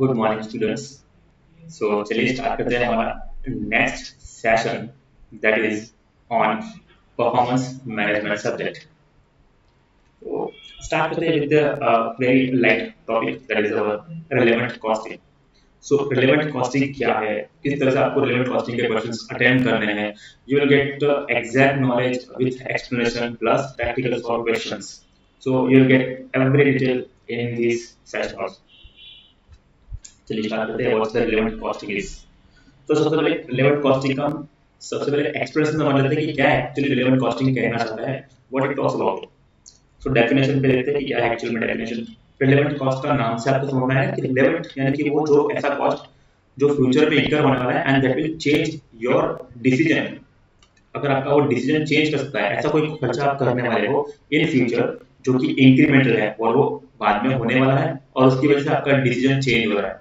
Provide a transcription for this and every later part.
Good morning students. सो चलिए start करते हैं हमारा next session that is on performance management subject. तो स्टार्ट करते हैं with very light topic that is our relevant costing. So relevant costing क्या है, किस तरह से आपको रिलेवेंट कॉस्टिंग के क्वेश्चंस अटेम्प्ट करने हैं। You will gate exact knowledge with explanation plus practical solve questions. So you will get every detail in this session also. चलिए स्टार्ट करते हैं what's the relevant costing is. तो सबसे पहले relevant costing का सबसे पहले एक्सप्रेशन समझ लेते हैं कि क्या एक्चुअली रिलेवेंट कॉस्टिंग कहना चाहता है, what it talks about. So definition पे देखते हैं कि क्या है एक्चुअल में डेफिनेशन। रिलेवेंट कॉस्ट का नाम से आपको समझ में आया कि रिलेवेंट यानी कि वो जो ऐसा कॉस्ट जो फ्यूचर में इंकर होने वाला है and that will change your decision. अगर आपका वो डिसीजन चेंज कर सकता है, ऐसा कोई खर्चा आप करने वाले हो इन फ्यूचर जो कि इंक्रीमेंटल है और वो बाद में होने वाला है और उसकी वजह से आपका डिसीजन चेंज हो रहा है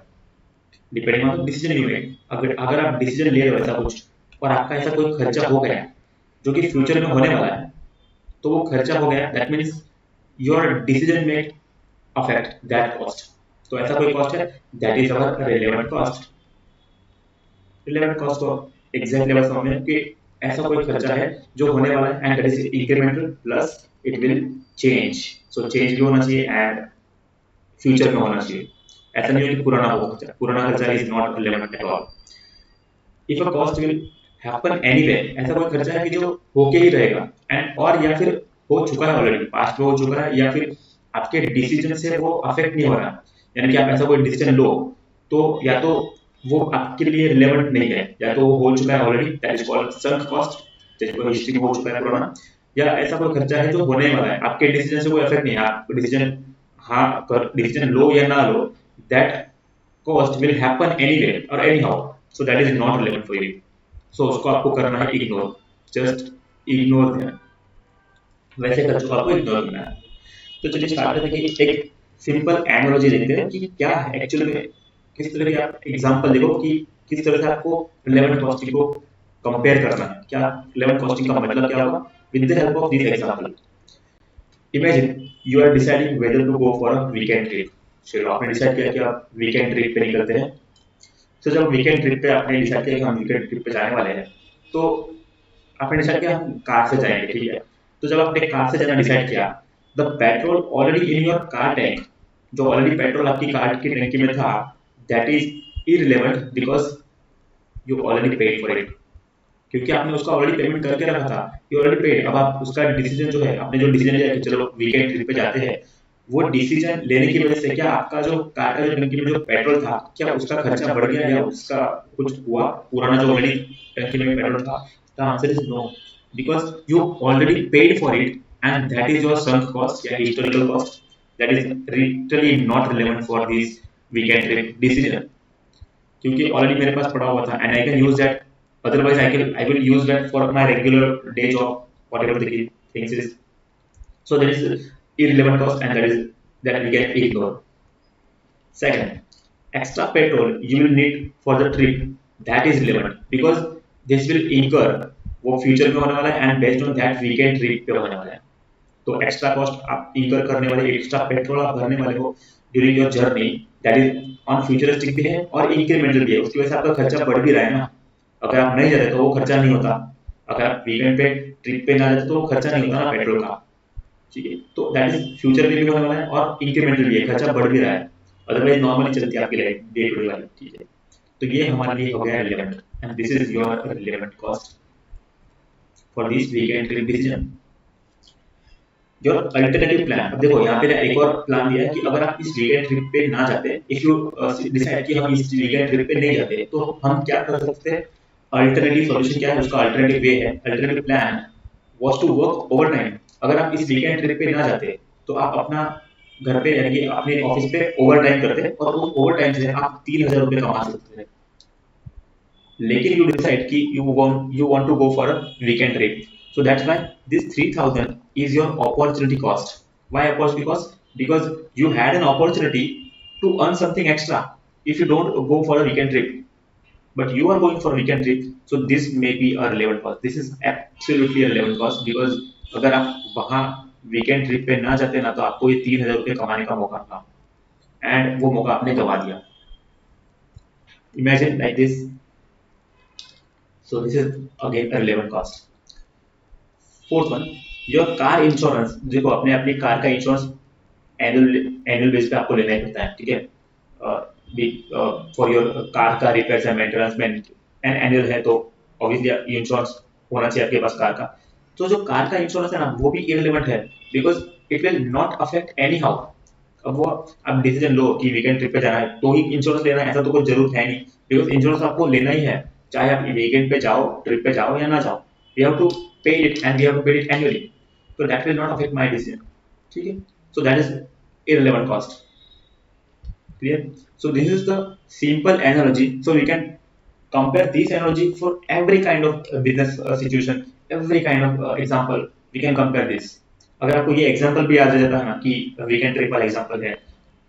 depending on decision you make. अगर आप डिसीजन ले रहे हो ऐसा कुछ और आपका ऐसा कोई खर्चा हो गया जो कि फ्यूचर में होने वाला है, तो वो खर्चा हो गया that means your decision make affect that cost. तो ऐसा कोई कॉस्ट है that is our relevant cost. Relevant cost को एग्जैक्ट लेवल समझ में कि ऐसा कोई खर्चा है जो होने वाला है and that is incremental plus it will change. So change भी होना चाहिए एंड फ्यूचर में होना चाहिए। ऐसा नहीं है कि पुराना हो खर्चा, पुराना खर्चा is not relevant at all. If a cost will happen anyway, ऐसा कोई खर्चा है कि जो होके ही रहेगा एंड और या फिर हो चुका है ऑलरेडी, पास्ट में हो चुका है या फिर आपके डिसीजन से वो अफेक्ट नहीं हो रहा, यानी कि आप ऐसा कोई डिसीजन लो तो या तो वो आपके लिए रिलेवेंट नहीं है या तो वो हो चुका है already that is called sunk cost, जैसे हिस्ट्री में हो चुका है पुराना, या ऐसा कोई खर्चा है जो होने वाला है आपके डिसीजन से कोई अफेक्ट नहीं है। आप डिसीजन हाँ डिसीजन लो या ना लो, that cost will happen anyway or anyhow, so that is not relevant for you. So उसको आपको करना है इग्नोर, जस्ट इग्नोर देना, वैसे खर्चों को आपको इग्नोर करना है। तो चलिए स्टार्ट करते हैं कि एक सिंपल एनालॉजी देखते हैं कि क्या है एक्चुअली में, किस तरह की आप एग्जांपल देखो कि किस तरह से आपको रिलेवेंट कॉस्टिंग को कंपेयर करना है। क्या रिलेवेंट कॉस्टिंग का मतलब क्या होगा with the help of this example. Imagine you are deciding whether to go for a weekend trip. चलो आपने डिसाइड किया कि आप वीकेंड ट्रिप पे निकलते हैं। तो जब वीकेंड ट्रिप पे आपने डिसाइड किया कि हम वीकेंड ट्रिप पे जाने वाले हैं, तो आपने डिसाइड किया हम कार से जाएंगे, ठीक है। तो जब आपने कार से जाना डिसाइड किया, the petrol already in your car tank, जो ऑलरेडी पेट्रोल आपकी कार की टैंकी में था, that is irrelevant because you already paid for it, क्योंकि आपने उसका ऑलरेडी पेमेंट करके रखा था, यू ऑलरेडी पेड। अब आप उसका डिसीजन जो है, आपने जो डिसीजन लिया कि चलो वीकेंड ट्रिप पे जाते हैं, वो डिसीजन लेने की वजह से क्या आपका जो कार का जो टंकी में जो पेट्रोल था, क्या उसका खर्चा बढ़ गया या उसका कुछ हुआ, पुराना जो ऑलरेडी टंकी में पेट्रोल था? The answer is no, because you already paid for it and that is your sunk cost या historical cost, that is literally not relevant for this weekend trip decision, क्योंकि ऑलरेडी मेरे पास पड़ा हुआ था and I can use that, otherwise I will use that for my regular day job, whatever the things is. So that is irrelevant cost and that is that we can ignore. Second, extra petrol you will need for the trip, that is relevant because this will incur, वो future में होने वाला है and based on that weekend trip पे होने वाला है। तो एक्स्ट्रा कॉस्ट आप इंकर करने वाले, एक्स्ट्रा पेट्रोल आप भरने वाले हो during your journey, that is on futuristic भी है और इंक्रीमेंटल भी है, उसकी वजह से आपका खर्चा बढ़ भी रहा है ना। अगर आप नहीं जाते तो वो खर्चा नहीं होता, अगर आप वीकेंड पे ट्रिप पे ना जाते तो वो खर्चा नहीं होता ना पेट्रोल का, ठीक है। तो दैट इज फ्यूचर में भी होने वाला है और इंक्रीमेंटल भी है, खर्चा बढ़ भी रहा है, अदरवाइज नॉर्मली चलती है आपकी life day to day life, ठीक है। तो ये हमारे लिए हो गया relevant and this is your relevant cost for this weekend trip decision. Your alternative plan, अब देखो यहाँ पे एक और प्लान दिया है कि अगर आप इस वीकेंड ट्रिप पे ना जाते, इफ यू डिसाइड कि हम इस वीकेंड ट्रिप पे नहीं जाते, तो हम क्या कर सकते हैं। अल्टरनेटिव सॉल्यूशन क्या है, उसका अल्टरनेटिव वे है, alternative plan was to work overtime. अगर आप इस वीकेंड ट्रिप पे ना जाते तो आप अपना घर पे यानी कि अपने ऑफिस पे ओवरटाइम करते और उस ओवरटाइम से आप 3,000 रुपए कमा सकते थे। लेकिन यू डिसाइड कि you want to go for a weekend trip, so that's why this 3,000 is your opportunity cost. Why opportunity cost? Because you had an opportunity to earn something extra if you don't go for a weekend trip, but you are going for a weekend trip, so this may be a relevant cost. This is absolutely a relevant cost because अगर आप वहाँ weekend trip पे ना जाते ना, तो आपको ये 3,000 रुपए कमाने का मौका था एंड वो मौका आपने गवा दिया। Imagine like this. So this is again a relevant cost. Fourth one, your car insurance, देखो अपने अपनी कार का इंश्योरेंस एनुअल एनुअल बेस पे आपको लेना ही पड़ता है, ठीक है। फॉर योर कार का रिपेयर एंड मेंटेनेंस में एंड एनुअल है तो ऑब्वियसली इंश्योरेंस होना चाहिए आपके पास कार का। तो जो कार का इंश्योरेंस है ना वो भी इररिलेवेंट है, because it will not affect any how. अब वो आप डिसीजन लो कि वीकेंड ट्रिप पे जाना है तो ही इंश्योरेंस लेना है, ऐसा तो कोई जरूरत है नहीं, बिकॉज इंश्योरेंस आपको लेना ही है, चाहे आप वीकेंड पे जाओ, ट्रिप पे जाओ या ना जाओ, we have to pay it and we have to pay it annually, so that will not affect my decision, ठीक है। So that is irrelevant cost, clear। So this is the simple analogy, so we can compare this analogy for every kind of business situation, every kind of example we can compare this। अगर आपको ये example भी याद आ जाता है ना कि weekend trip वाला एग्जांपल है,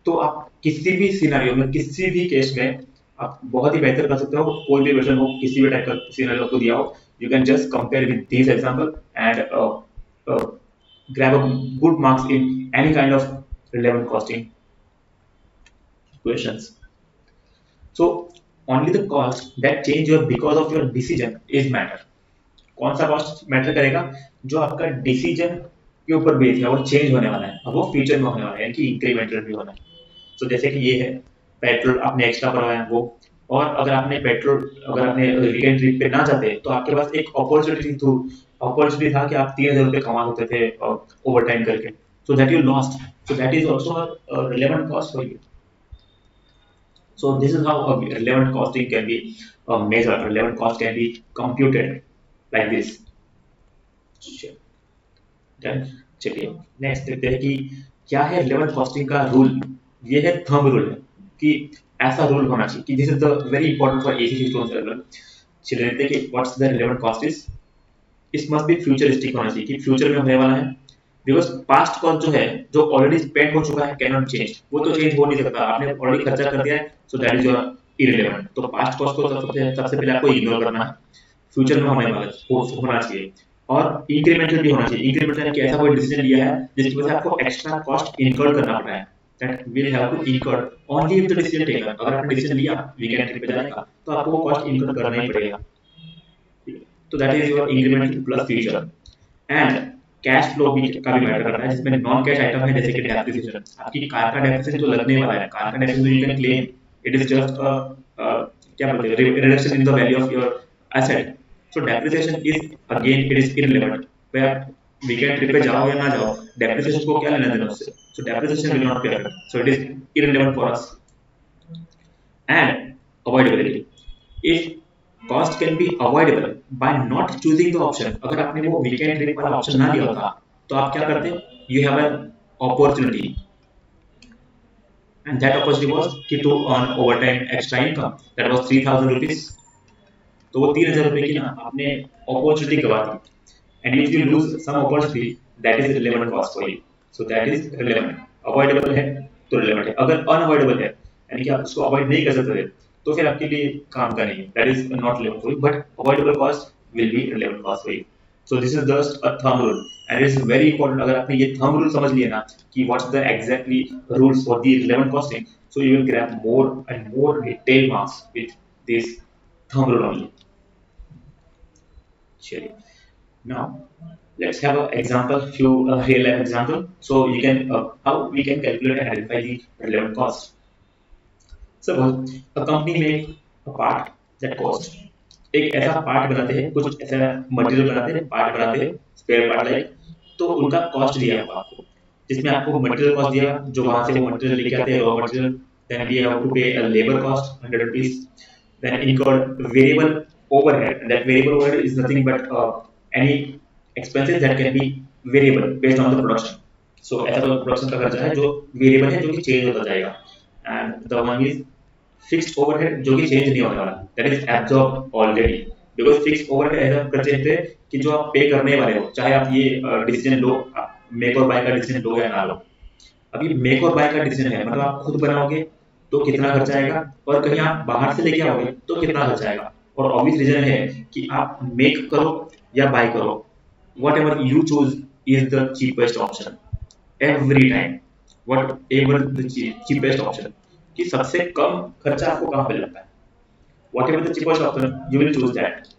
तो आप किसी भी सिनेरियो में, किसी भी केस में आप बहुत ही बेहतर कर सकते हो। कोई भी वर्जन हो, किसी भी टाइप का सिनेरियो आपको दिया हो, you can just compare with this example and grab a good marks in any kind of relevant costing questions। So only the cost that change your because of your decision is matter। कौन सा cost matter करेगा? जो आपका decision के ऊपर base है और change होने वाला है, अब वो फ्यूचर में होने वाला है, यानी कि इंक्रीमेंटल भी होना है। तो जैसे कि ये है पेट्रोल आपने एक्स्ट्रा करवाया वो, और अगर आपने पेट्रोल, अगर आपने वीकेंड ट्रिप पे ना जाते तो आपके पास एक अपॉर्चुनिटी था कि आप 3,000 रुपये कमा सकते थे ओवर टाइम करके, सो that you lost, so that is also relevant cost for you. So this is how a relevant costing can be measured. Relevant cost can be computed like this। चलिए next देखते हैं कि क्या है relevant costing का rule. ये है thumb rule, कि ऐसा रूल होना चाहिए कि this is the very important for ACC students as well. चलिए देखते हैं कि what's the relevant cost is. It must be futuristic होना चाहिए कि फ्यूचर में होने वाला है, बिकॉज पास्ट कॉस्ट जो है, जो ऑलरेडी स्पेंड हो चुका है, कैन नॉट चेंज, वो तो चेंज हो नहीं सकता, आपने ऑलरेडी खर्चा कर दिया है, सो दैट इज योर इररिलेवेंट। तो पास्ट कॉस्ट को सबसे पहले आपको इग्नोर करना है, फ्यूचर में होने वाला होना चाहिए। और इंक्रीमेंटल भी होना चाहिए। इंक्रीमेंटल कि ऐसा कोई डिसीजन लिया है जिसकी वजह से आपको एक्स्ट्रा कॉस्ट इनकर करना पड़ रहा है, that will have to incur only if the decision taken. अगर आपने डिसीजन लिया वीकेंड ट्रिप पे जाने का तो आपको कॉस्ट इनकर करना ही पड़ेगा, तो that is your incremental plus future. And cash flow भी का भी मैटर करता है, जिसमें नॉन कैश आइटम है, जैसे कि डेप्रिसिएशन। आपकी कार का डेप्रिसिएशन जो लगने वाला है, कार का depreciation you can claim, it is just क्या बोलते हैं, reduction in the value of your asset. So depreciation is again it is irrelevant, where weekend trip पे जाओ या ना जाओ, डेप्रिसिएशन को क्या लेना देना उससे। So depreciation will not be affected, so it is irrelevant for us. And avoidability, if cost can be avoidable by not choosing the option। अगर आपने वो वीकेंड ट्रिप वाला ऑप्शन ना लिया होता तो आप क्या करते? You have an opportunity, and that opportunity was कि to earn overtime extra income, that was 3,000 rupees। तो वो 3,000 रुपए की ना आपने अपॉर्चुनिटी गवा दी, and if you lose some opportunity, that is relevant cost for you, so that is relevant। Avoidable है तो relevant है, अगर अनअवॉइडेबल है यानी कि आप उसको अवॉइड नहीं कर सकते तो फिर आपके लिए काम का नहीं है, that is not relevant for you, but avoidable cost will be relevant cost for you। So this is just a thumb rule, and it is very important। अगर आपने ये thumb rule समझ लिया ना कि what's the exactly rules for the relevant costing, so you will grab more and more detailed marks with this thumb rule only। चलिए, now let's have an example, few real life example, so you can how we can calculate and identify the relevant cost। Suppose a company make a part that cost, एक ऐसा part बनाते हैं, कुछ ऐसा material बनाते हैं, part बनाते हैं, स्पेयर पार्ट लाइक, तो उनका कॉस्ट दिया है आपको, जिसमें आपको मटेरियल कॉस्ट दिया, जो वहां से वो मटेरियल लेके आते हैं, raw material, then we have to pay a labour cost 100 rupees, then incurred variable overhead, that variable overhead is nothing but any expenses that can be variable based on the production। so ऐसा तो production का खर्चा है जो variable है, जो कि change होता जाएगा, and the one is fixed overhead जो कि चेंज नहीं होने वाला, that is absorb already, because fixed overhead ऐसा खर्चे थे कि जो आप पे करने वाले हो, चाहे आप ये डिसीजन लो, मेक और बाय का डिसीजन लो या ना लो। अभी मेक और बाय का डिसीजन है, मतलब आप खुद बनाओगे तो कितना खर्चा आएगा, और कहीं आप बाहर से लेके आओगे तो कितना खर्चा आएगा। और ऑब्वियस रीजन है कि आप मेक करो या बाय करो, what ever you choose is the cheapest option every time, what ever the cheapest option, कि सबसे कम खर्चा आपको कहाँ पे लगता है। whatever the cheapest option, you will choose that,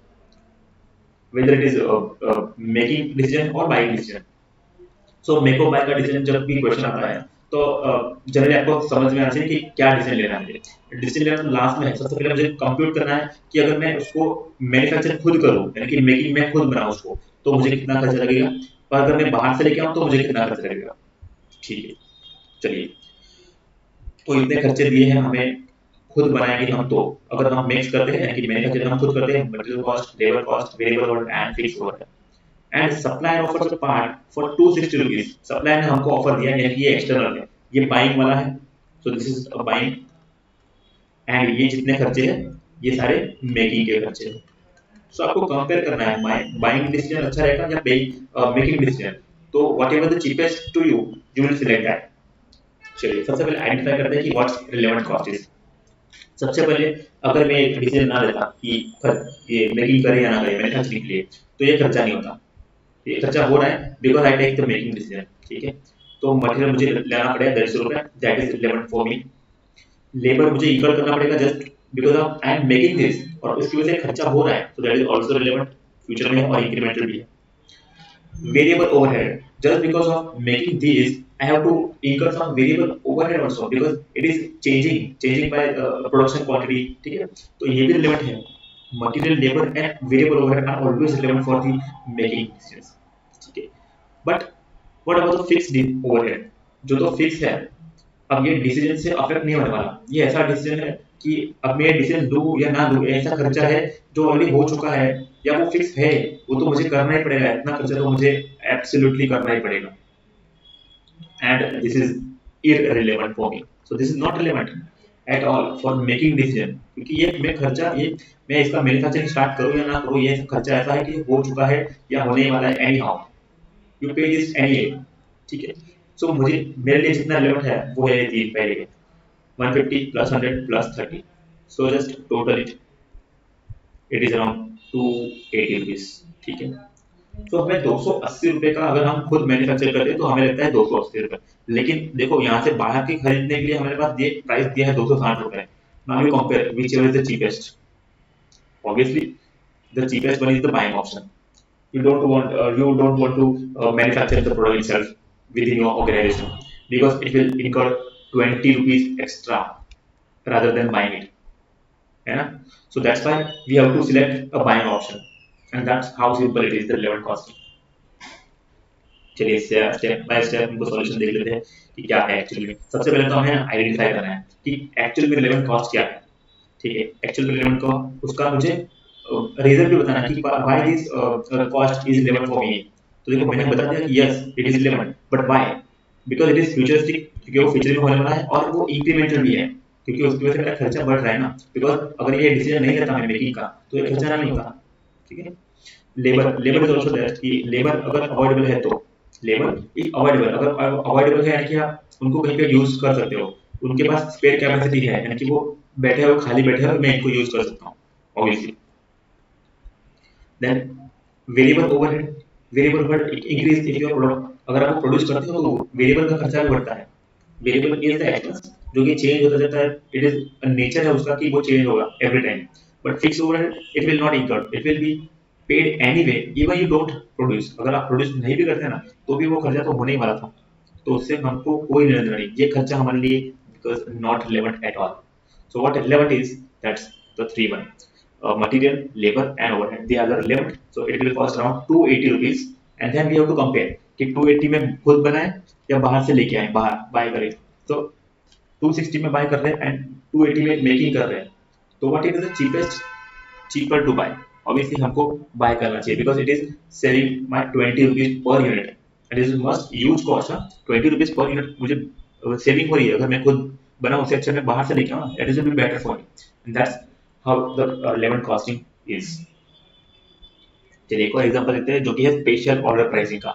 whether it is making decision or buying decision. So make और bye का डिसीजन जब भी क्वेश्चन आता है तो जनरली आपको समझ में आना चाहिए कि क्या डिसीजन लेना है मुझे। डिसीजन लेना लास्ट में है, सबसे पहले मुझे कंप्यूट करना है कि अगर मैं उसको मैन्युफैक्चर खुद करूँ, यानी कि मेकिंग में खुद बनाऊँ उसको, तो मुझे कितना खर्चा लगेगा, और अगर मैं बाहर से लेके आऊँ तो मुझे कितना खर्चा लगेगा। ठीक है, चलिए, तो इतने खर्चे दिए हैं हमें, खुद बनाएंगे हम तो, अगर हम मिक्स करते हैं यानी कि मैन्युफैक्चर हम खुद करते हैं, material cost, labour cost, variable overhead and fixed overhead, and supplier offers a part for 260 rupees. Supplier ने हमको ऑफर दिया है, ये एक्सटर्नल है, ये बाइंग वाला है, so this is a buying, and ये जितने खर्चे हैं ये सारे मेकिंग के खर्चे हैं। सो आपको कंपेयर करना है, बाइंग डिसीजन अच्छा रहेगा या मेकिंग डिसीजन, तो whatever the cheapest to you, you will select that. चलिए, सबसे पहले आइडेंटिफाई करते हैं कि व्हाट्स रिलेवेंट कॉस्ट इज। सबसे पहले अगर मैं एक डिसीजन ना लेता कि ये मेकिंग करे या ना करे मैन्युफैक्चरिंग के लिए, तो ये खर्चा नहीं होता, ये खर्चा हो रहा है because I take the making decision. ठीक है, तो मटेरियल मुझे लेना पड़ेगा 150 रुपये, that is relevant for me. Labour मुझे इक्वल करना पड़ेगा just because of I am making this, और उसकी वजह से खर्चा हो रहा है, तो that is also relevant, future में और इंक्रीमेंटल भी है। Variable overhead, just because of making this I have to incur some variable overhead also because it is changing by production quantity। ठीक है, तो ये भी रिलेवेंट है। Material, labour and variable overhead are always relevant for the making decisions. ठीक है, but what about the fixed overhead, जो तो फिक्स है, अब ये डिसीजन से अफेक्ट नहीं होने वाला, ये ऐसा डिसीजन है कि अब मैं डिसीजन दूं या ना दूं, ऐसा खर्चा है जो ऑलरेडी हो चुका है, या वो फिक्स है, वो तो मुझे करना ही पड़ेगा, इतना खर्चा तो मुझे एब्सोल्युटली करना ही पड़ेगा, and this is irrelevant for me, so this is not relevant at all for making decision, क्योंकि ये मैं खर्चा, ये मैं इसका मैन्युफैक्चरिंग स्टार्ट करूं या ना करूं, ये खर्चा ऐसा है कि हो चुका है या होने वाला है एनी हाउ, यू पे दिस एनी। ठीक है, सो मुझे, मेरे लिए जितना रिलेवेंट है वो है तीन पहले के, 150 plus 100 plus 30, so just total it is around 280 rupees। ठीक है, तो हमें 280 रुपए का अगर हम खुद मैन्युफैक्चर करते हैं तो हमें लगता है 280 रुपए, लेकिन देखो यहाँ से बाहर के खरीदने के लिए हमारे पास ये प्राइस दिया है 260 रुपए। Now you compare which ever is the cheapest, obviously the cheapest one is the buying option. You don't want to manufacture the product itself within your organization because it will incur 20 rupees extra rather than buying it, है ना। So that's why we have to select a buying option, and that's how simple it is, the relevant costing। चलिए step by step हमको solution देख लेते हैं कि क्या है एक्चुअली में। सबसे पहले तो हमें आइडेंटिफाई करना है कि एक्चुअल में रिलेवेंट कॉस्ट क्या है। ठीक है, एक्चुअल में रिलेवेंट कॉस्ट, उसका मुझे रीजन भी बताना है कि why this cost is relevant for मी। तो देखो मैंने बता दिया कि yes it is relevant, but why, because it is futuristic, क्योंकि वो फ्यूचर में होने वाला है, और वो इंक्रीमेंटल भी है क्योंकि उसकी वजह से मेरा खर्चा बढ़ रहा है ना, बिकॉज अगर ये डिसीजन नहीं लेता मैं मेकिंग का तो ये खर्चा नहीं होता। ठीक है, लेबर इज ऑल्सो दैट कि लेबर अगर अवॉइडेबल है तो, लेबर इज अवॉइडेबल, अगर अवॉइडेबल है यानी कि आप उनको कहीं पे यूज कर सकते हो, उनके पास स्पेयर कैपेसिटी है, यानी कि वो बैठे हो खाली बैठे हो, मैं इनको यूज कर सकता हूँ obviously. Then variable overhead, variable overhead increase if your product, अगर आप प्रोड्यूस करते हो तो वेरिएबल का खर्चा भी बढ़ता है। वेरिएबल इज द एक्सपेंस जो कि चेंज होता जाता है, इट इज नेचर है उसका कि वो चेंज होगा every time, but fix overhead it will not incur, it will be paid anyway even you don't produce. अगर आप प्रोड्यूस नहीं भी करते ना तो भी वो खर्चा तो होने ही वाला था, तो उससे हमको कोई लेना देना नहीं, ये खर्चा हमारे लिए because not relevant at all. So what relevant is, that's the three one, material, labor and overhead, they are the relevant, so it will cost around 280 rupees, and then we have to compare कि 280 में खुद बनाए या बाहर से लेके आए, बाहर बाय करें, तो 260 में बाय कर रहे हैं एंड 280 में मेकिंग कर रहे हैं, तो what is the cheapest, cheaper to buy, obviously हमको बाय करना चाहिए because it is saving my 20 rupees per unit, and is must use cost. 20 rupees per unit मुझे सेविंग हो रही है, अगर मैं खुद बनाऊं उससे अच्छा मैं बाहर से लेके आऊं, that is will be better for me, and that's how the relevant costing is। चलिए एक और एग्जांपल लेते हैं जो कि है स्पेशल ऑर्डर प्राइसिंग का।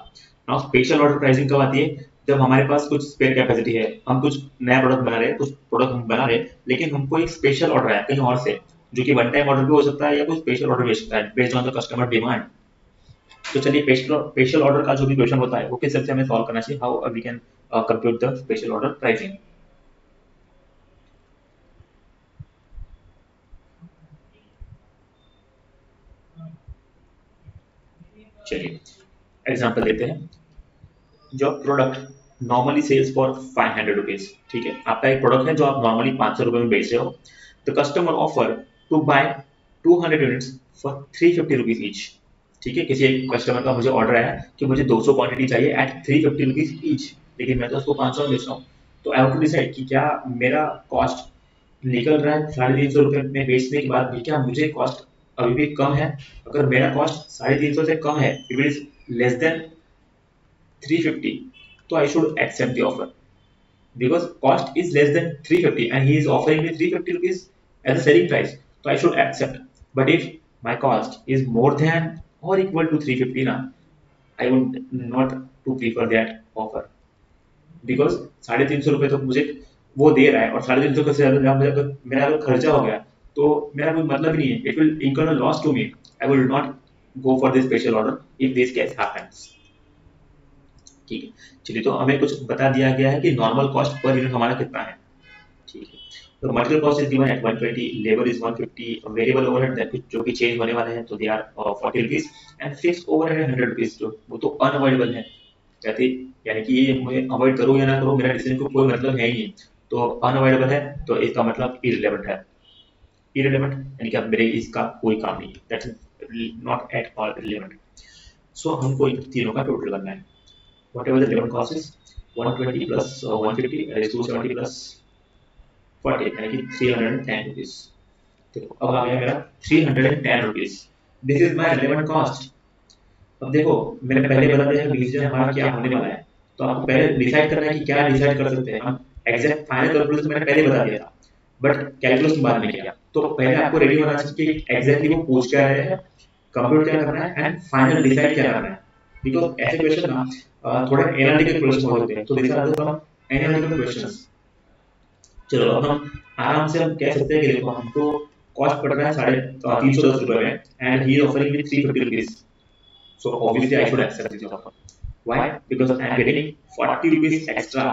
नाउ स्पेशल ऑर्डर प्राइसिंग कब आती है, जब हमारे पास कुछ स्पेयर कैपेसिटी है, हम कुछ नया प्रोडक्ट बना रहे हैं, कुछ प्रोडक्ट हम बना रहे हैं, लेकिन हमको एक स्पेशल ऑर्डर है कहीं और से, जो कि वन टाइम ऑर्डर भी हो सकता है या कुछ स्पेशल ऑर्डर भी हो सकता है based on the customer demand. तो चलिए स्पेशल ऑर्डर का जो भी क्वेश्चन होता है वो किस तरह से हमें सॉल्व करना चाहिए, how we can compute the special order pricing. चलिए एग्जाम्पल देते हैं। जो product normally sells for 500 rupees, ठीक है, आपका एक प्रोडक्ट है जो आप नॉर्मली 500 रुपए में बेच रहे हो, the customer offer to buy 200 units for 350 rupees each. ठीक है, किसी एक कस्टमर का मुझे ऑर्डर आया कि मुझे 200 क्वांटिटी चाहिए एट 350 रुपीज ईच, लेकिन मैं तो उसको 500 में बेच रहा हूँ। तो आई हैव टू डिसाइड कि क्या मेरा कॉस्ट निकल रहा है 350 रुपये में बेचने के बाद भी, क्या मुझे कॉस्ट अभी भी कम है? अगर मेरा कॉस्ट 350 से कम है, it is less than 350, so I should accept the offer because cost is less than 350 and he is offering me 350 rupees as a selling price, so I should accept. But if my cost is more than or equal to 350 now, I would not to prefer that offer because 350 रुपए तो मुझे वो दे रहा है और 350 से ज्यादा मेरा अगर खर्चा हो गया तो मेरा कोई मतलब ही नहीं है, it will incur loss to me, I will not go for this special order if this case happens. ठीक है, चलिए तो हमें कुछ बता दिया गया है कि नॉर्मल कॉस्ट पर यूनिट हमारा कितना है। ठीक है, तो material cost is given at 120, labour is 150, variable overhead that जो कि चेंज होने वाले हैं तो they are 40 rupees and fix overhead 100 rupees, जो वो तो अनअवॉइडेबल है। कहते यानी कि ये मुझे अवॉइड करूँ या ना करूँ मेरा डिसीजन को कोई मतलब है ही नहीं, तो अनअवॉइडेबल है तो इसका मतलब इररिलेवेंट है। इररिलेवेंट यानी कि अब मेरे इसका कोई काम नहीं, that's not at all relevant. So हमको इन तीनों का टोटल करना है। whatever the relevant cost is 120 plus 150 that is 270 plus 40 यानी कि 310 रुपीज। देखो अब आ गया मेरा 310 rupees, this is my relevant cost. अब देखो मैंने पहले बता दिया कि डिसीजन हमारा क्या होने वाला है, तो आपको पहले डिसाइड करना है कि क्या डिसाइड कर सकते हैं हम। एग्जैक्ट फाइनल कैलकुलेशन मैंने पहले बता दिया था, बट कैलकुलेशन बाद में किया, तो पहले आपको रेडी होना चाहिए कि एग्जैक्टली वो पूछ क्या रहे हैं, कंप्यूट क्या करना है एंड फाइनल डिसाइड क्या करना है। बिकॉज ऐसे क्वेश्चन ना थोड़े एनालिटिकल क्वेश्चन होते हैं, तो this are the analytical questions. चलो अब हम आराम से हम कह सकते हैं कि देखो हमको कॉस्ट पड़ रहा है 310 रुपए में and he is offering me 350 rupees, so obviously I should accept this offer. Why? Because I am getting 40 rupees extra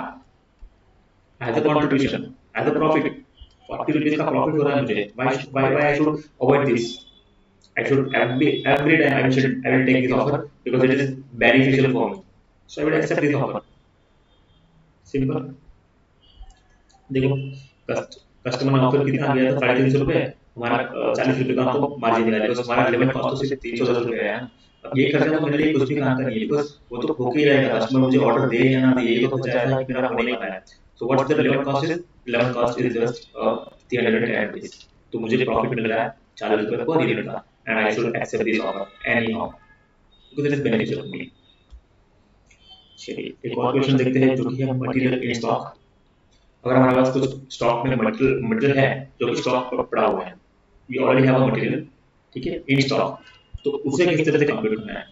as a contribution, as a profit। 40 rupees का profit हो रहा है मुझे, why I should avoid this? I should every time I will take this offer because it is beneficial for me, so I will accept this offer। Simple. देखो customer ने offer कितना दिया था 350 रुपए, हमारा 40 रुपए का हमको मार्जिन मिला, बिकॉज हमारा रिलेवेंट कॉस्ट तो सिर्फ 310 रुपए है ना। अब ये खर्चा तो मेरे लिए कुछ भी काम का नहीं है, बिकॉज वो तो होके ही रहेगा, कस्टमर मुझे ऑर्डर दे या ना दे, ये तो खर्चा ऐसा है कि मेरा होने ही वाला है। So what's the relevant cost is, relevant cost is just 310 rupees, तो मुझे प्रॉफिट मिल रहा है 40 रुपए पर यूनिट का and I should accept this offer anyhow because it is beneficial for me. चलिए एक और क्वेश्चन देखते हैं जो कि है मटेरियल इन स्टॉक। अगर हमारे पास कुछ स्टॉक में मटेरियल है जो कि स्टॉक पर पड़ा हुआ है, we already have a material, ठीक है, इन स्टॉक, तो उसे किस तरह से कंप्यूट करना है,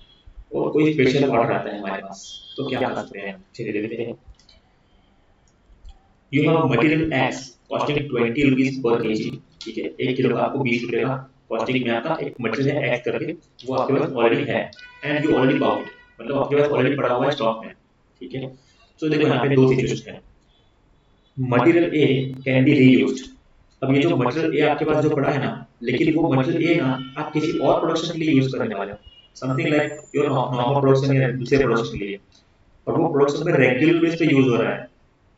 और कोई स्पेशल ऑर्डर आता है हमारे पास तो क्या कर सकते हैं। चलिए देखते हैं। You have material x costing 20 rupees पर केजी, ठीक है, 1 किलो का आपको 20 रुपए का कॉस्टिंग में आपका एक मटेरियल है एक्स करके, वो आपके पास ऑलरेडी है एंड यू ऑलरेडी बाउट, मतलब आपके पास ऑलरेडी पड़ा हुआ है स्टॉक में, ठीक है। तो देखो यहाँ पे दो सिचुएशन है, material A can be reused. अब ये जो मटेरियल ए आपके पास जो पड़ा है ना, लेकिन वो मटेरियल ए ना आप किसी और प्रोडक्शन के लिए यूज करने वाले हो, something like your normal production या दूसरे प्रोडक्शन के लिए, और वो प्रोडक्शन में रेगुलर बेस पे यूज हो रहा है।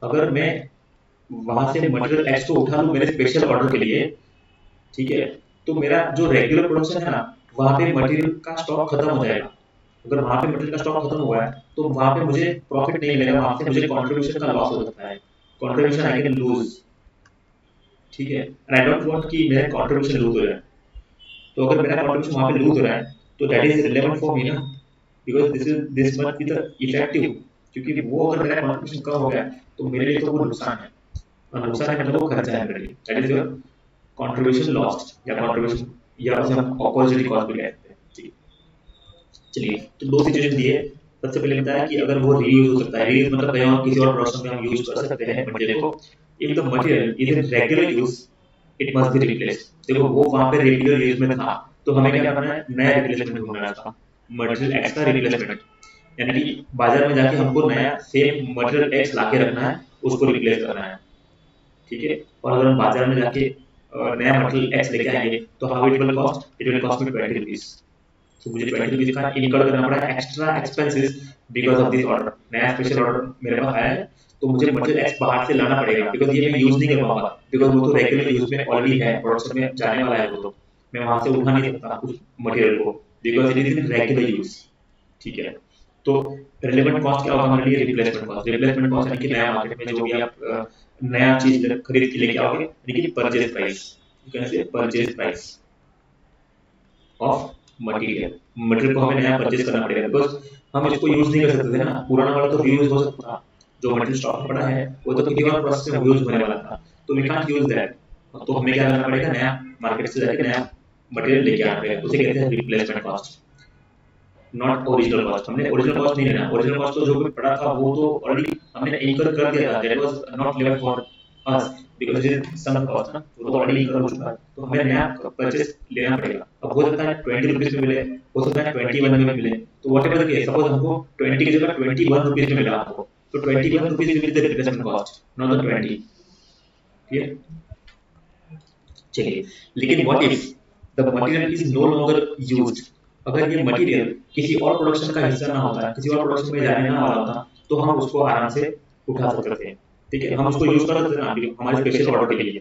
अगर मैं वहां से मटेरियल एक्स को उठा लूं मेरे स्पेशल ऑर्डर के लिए, ठीक है, तो मेरा जो रेगुलर प्रोडक्शन है ना वहां पे मटेरियल का स्टॉक खत्म हो जाएगा। अगर वहां पे मटेरियल का स्टॉक खत्म हुआ है तो वहां पे मुझे प्रॉफिट नहीं मिलेगा, वहां से मुझे कंट्रीब्यूशन का लॉस हो सकता है, कंट्रीब्यूशन आई कैन लूज, ठीक है, एंड आई डोंट वांट कि मेरा कंट्रीब्यूशन लूज हो जाए। तो अगर मेरा कंट्रीब्यूशन वहां पे लूज हो रहा है तो that is relevant for me ना, because this must be the effective, क्योंकि वो अगर मेरा कंट्रीब्यूशन कम हो गया तो मेरे लिए तो वो नुकसान है, और नुकसान है मतलब वो खर्चा है मेरे लिए, that is your contribution lost या कंट्रीब्यूशन, या उसे हम अपॉर्चुनिटी कॉस्ट भी कहते हैं। ठीक है, चलिए तो दो सिचुएशन दिए। सबसे पहले बताया कि अगर वो रीयूज हो सकता है, रीयूज मतलब कहीं और किसी और प्रोडक्शन में हम यूज कर सकते हैं मटेरियल को, if the material is in regular use it must be replaced. देखो वो वहां पे रेगुलर यूज में था तो हमें क्या करना है, नया रिप्लेसमेंट ढूंढना है उसका, मटेरियल एक्स का रिप्लेसमेंट, यानी कि बाजार में जाके हमको नया सेम मटेरियल एक्स लाके रखना है, उसको रिप्लेस करना है, ठीक है। और अगर हम बाजार में जाके नया मटेरियल एक्स लेके आएंगे तो how it will cost, it will cost me 20 rupees, तो मुझे 20 रुपीज का इनकम करना पड़ा extra expenses because of this order. नया स्पेशल ऑर्डर मेरे पास आया है तो मुझे मटेरियल एक्स बाहर से लाना पड़ेगा बिकॉज ये मैं यूज नहीं कर पाऊंगा, बिकॉज वो तो रेगुलर यूज में ऑलरेडी है, प्रोडक्शन में जाने वाला है, वो तो मैं वहां से उठा नहीं सकता उस मटेरियल को because it is in regular use. ठीक है, तो रिलेवेंट कॉस्ट क्या होगा हमारे लिए? Replacement cost. रिप्लेसमेंट कॉस्ट यानी कि नया मार्केट में जो भी आप नया चीज खरीद के लेके आओगे, यानी कि purchase price, you can say purchase price of material. Material को हमें नया परचेज करना पड़ेगा बिकॉज हम इसको यूज नहीं कर सकते थे ना, पुराना वाला तो रीयूज हो सकता था, जो मटेरियल स्टॉक में पड़ा है वो तो किसी और प्रोसेस में यूज होने वाला था, तो वी कांट यूज दैट। तो हमें क्या करना पड़ेगा? नया मार्केट से जाके नया मटेरियल लेके आना पड़ेगा, उसे कहते हैं replacement cost, not original cost. हमने ओरिजिनल कॉस्ट नहीं लेना, ओरिजिनल कॉस्ट तो जो भी पड़ा था वो तो ऑलरेडी हमने इनकर कर दिया था, that was not left for us because it is sunk cost ना, वो तो ऑलरेडी इनकर हो चुका है, तो हमें नया परचेस लेना पड़ेगा। अब हो सकता है 20 रुपीस में मिले, हो सकता है 21 में मिले, तो व्हाटएवर द केस, सपोज हमको 20 की जगह 21 रुपीस में मिला आपको, तो 21 rupees will be the replacement cost, not the 20। ठीक है, चलिए, लेकिन what if the material is no longer used? अगर ये मटेरियल किसी और प्रोडक्शन का हिस्सा ना होता, किसी और प्रोडक्शन में जाने ना वाला होता, तो हम उसको आराम से उठा सकते हैं। ठीक है, हम उसको यूज कर सकते हैं ना हमारे स्पेशल ऑर्डर के लिए।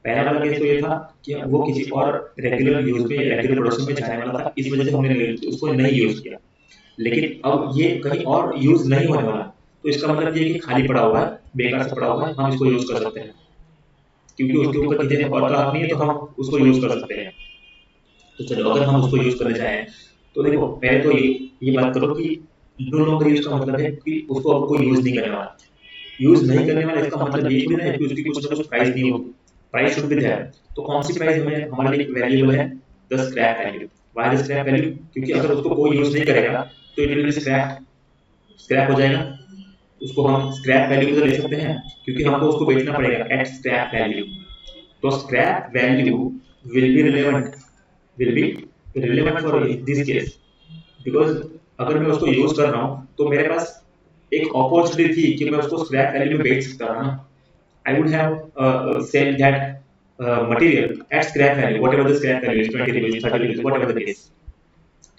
पहला वाला केस तो ये था कि वो किसी और रेगुलर यूज में, रेगुलर प्रोडक्शन में जाने वाला था, इस वजह से हमने उसको नहीं यूज किया। लेकिन अब ये कहीं और यूज नहीं होने वाला, तो इसका मतलब ये कि खाली पड़ा हुआ है, बेकार से पड़ा हुआ है, हम इसको यूज कर सकते हैं, क्योंकि उसके ऊपर किसी ने और का हक नहीं है, तो हम उसको यूज कर सकते हैं। तो चलो, अगर हम उसको यूज करना चाहें तो देखो, पहले तो ये बात करो कि नो लॉन्गर यूज का मतलब है कि उसको अब कोई यूज नहीं करने वाला। यूज नहीं करने वाला इसका मतलब ये थोड़ी ना है कि उसकी कुछ ना कुछ प्राइस नहीं होगी, प्राइस शुड बी देयर। तो कौन सी प्राइस हमें हमारे लिए वैल्यूएबल है? The scrap value. Why the scrap value? क्योंकि अगर उसको कोई यूज नहीं करेगा तो it will B scrap, scrap हो जाएगा। उसको हम स्क्रैप वैल्यू पे ले सकते हैं क्योंकि हमको उसको बेचना पड़ेगा एट स्क्रैप वैल्यू। तो scrap value will be relevant, will be relevant for this case, because अगर मैं उसको यूज कर रहा हूँ तो मेरे पास एक अपॉर्चुनिटी थी कि मैं उसको स्क्रैप वैल्यू में बेच सकता हूँ ना। I would have sell that material at scrap value, whatever the scrap value is, 20 rupees, 30 rupees, whatever the case.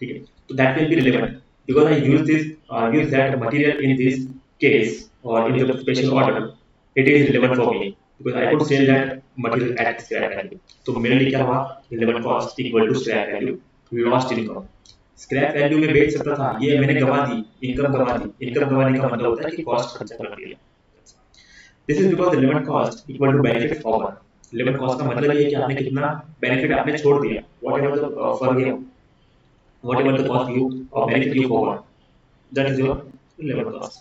ठीक है, तो that will be relevant because I use that material in this case और in the special order, it is relevant for me because I could sell that material at scrap value. तो मेरे लिए क्या हुआ? Relevant cost equal to scrap value, lost income. Scrap value में बेच सकता था, ये मैंने गवा दी, इनकम गवा दी। इनकम गवाने का मतलब होता है कि कॉस्ट खर्चा कर दिया। This is because relevant cost equal to benefit forward. Relevant cost का मतलब ये है कि आपने कितना बेनिफिट आपने छोड़ दिया, whatever the for whatever the cost you or benefit you forward, that is your relevant cost.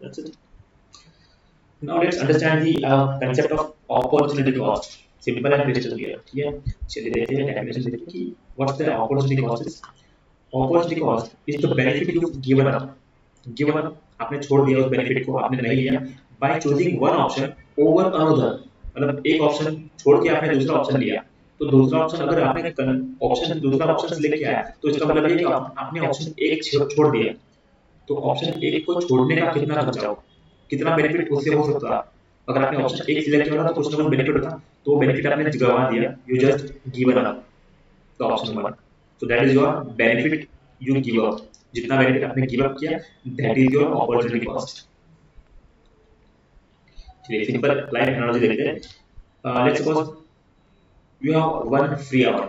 That's it. Now let's understand the concept of opportunity cost. Simple and crystal clear. ठीक है, चलिए देखते हैं definition देखते हैं कि what's the opportunity cost is. Opportunity cost is the benefit you've given up. Given up, आपने छोड़ दिया उस benefit को, आपने नहीं लिया by choosing one option over another. मतलब एक ऑप्शन छोड़ के आपने दूसरा ऑप्शन लिया, तो दूसरा ऑप्शन अगर आपने ऑप्शन दूसरा ऑप्शन सिलेक्ट किया है तो इसका मतलब ये कि आपने ऑप्शन एक छोड़ दिया, तो ऑप्शन एक को छोड़ने का कितना खर्चा होगा, कितना बेनिफिट उससे हो सकता है। अगर आपने ऑप्शन एक सिलेक्ट किया था तो कुछ ना कुछ बेनिफिट होता, तो वो बेनिफिट आपने गवा दिया, you just given up the option one, so that is your benefit you give up. जितना बेनिफिट आपने गिव अप किया, that is your opportunity cost. चलिए सिंपल लाइफ एनालॉजी देखते हैं। Let's suppose you have one free hour,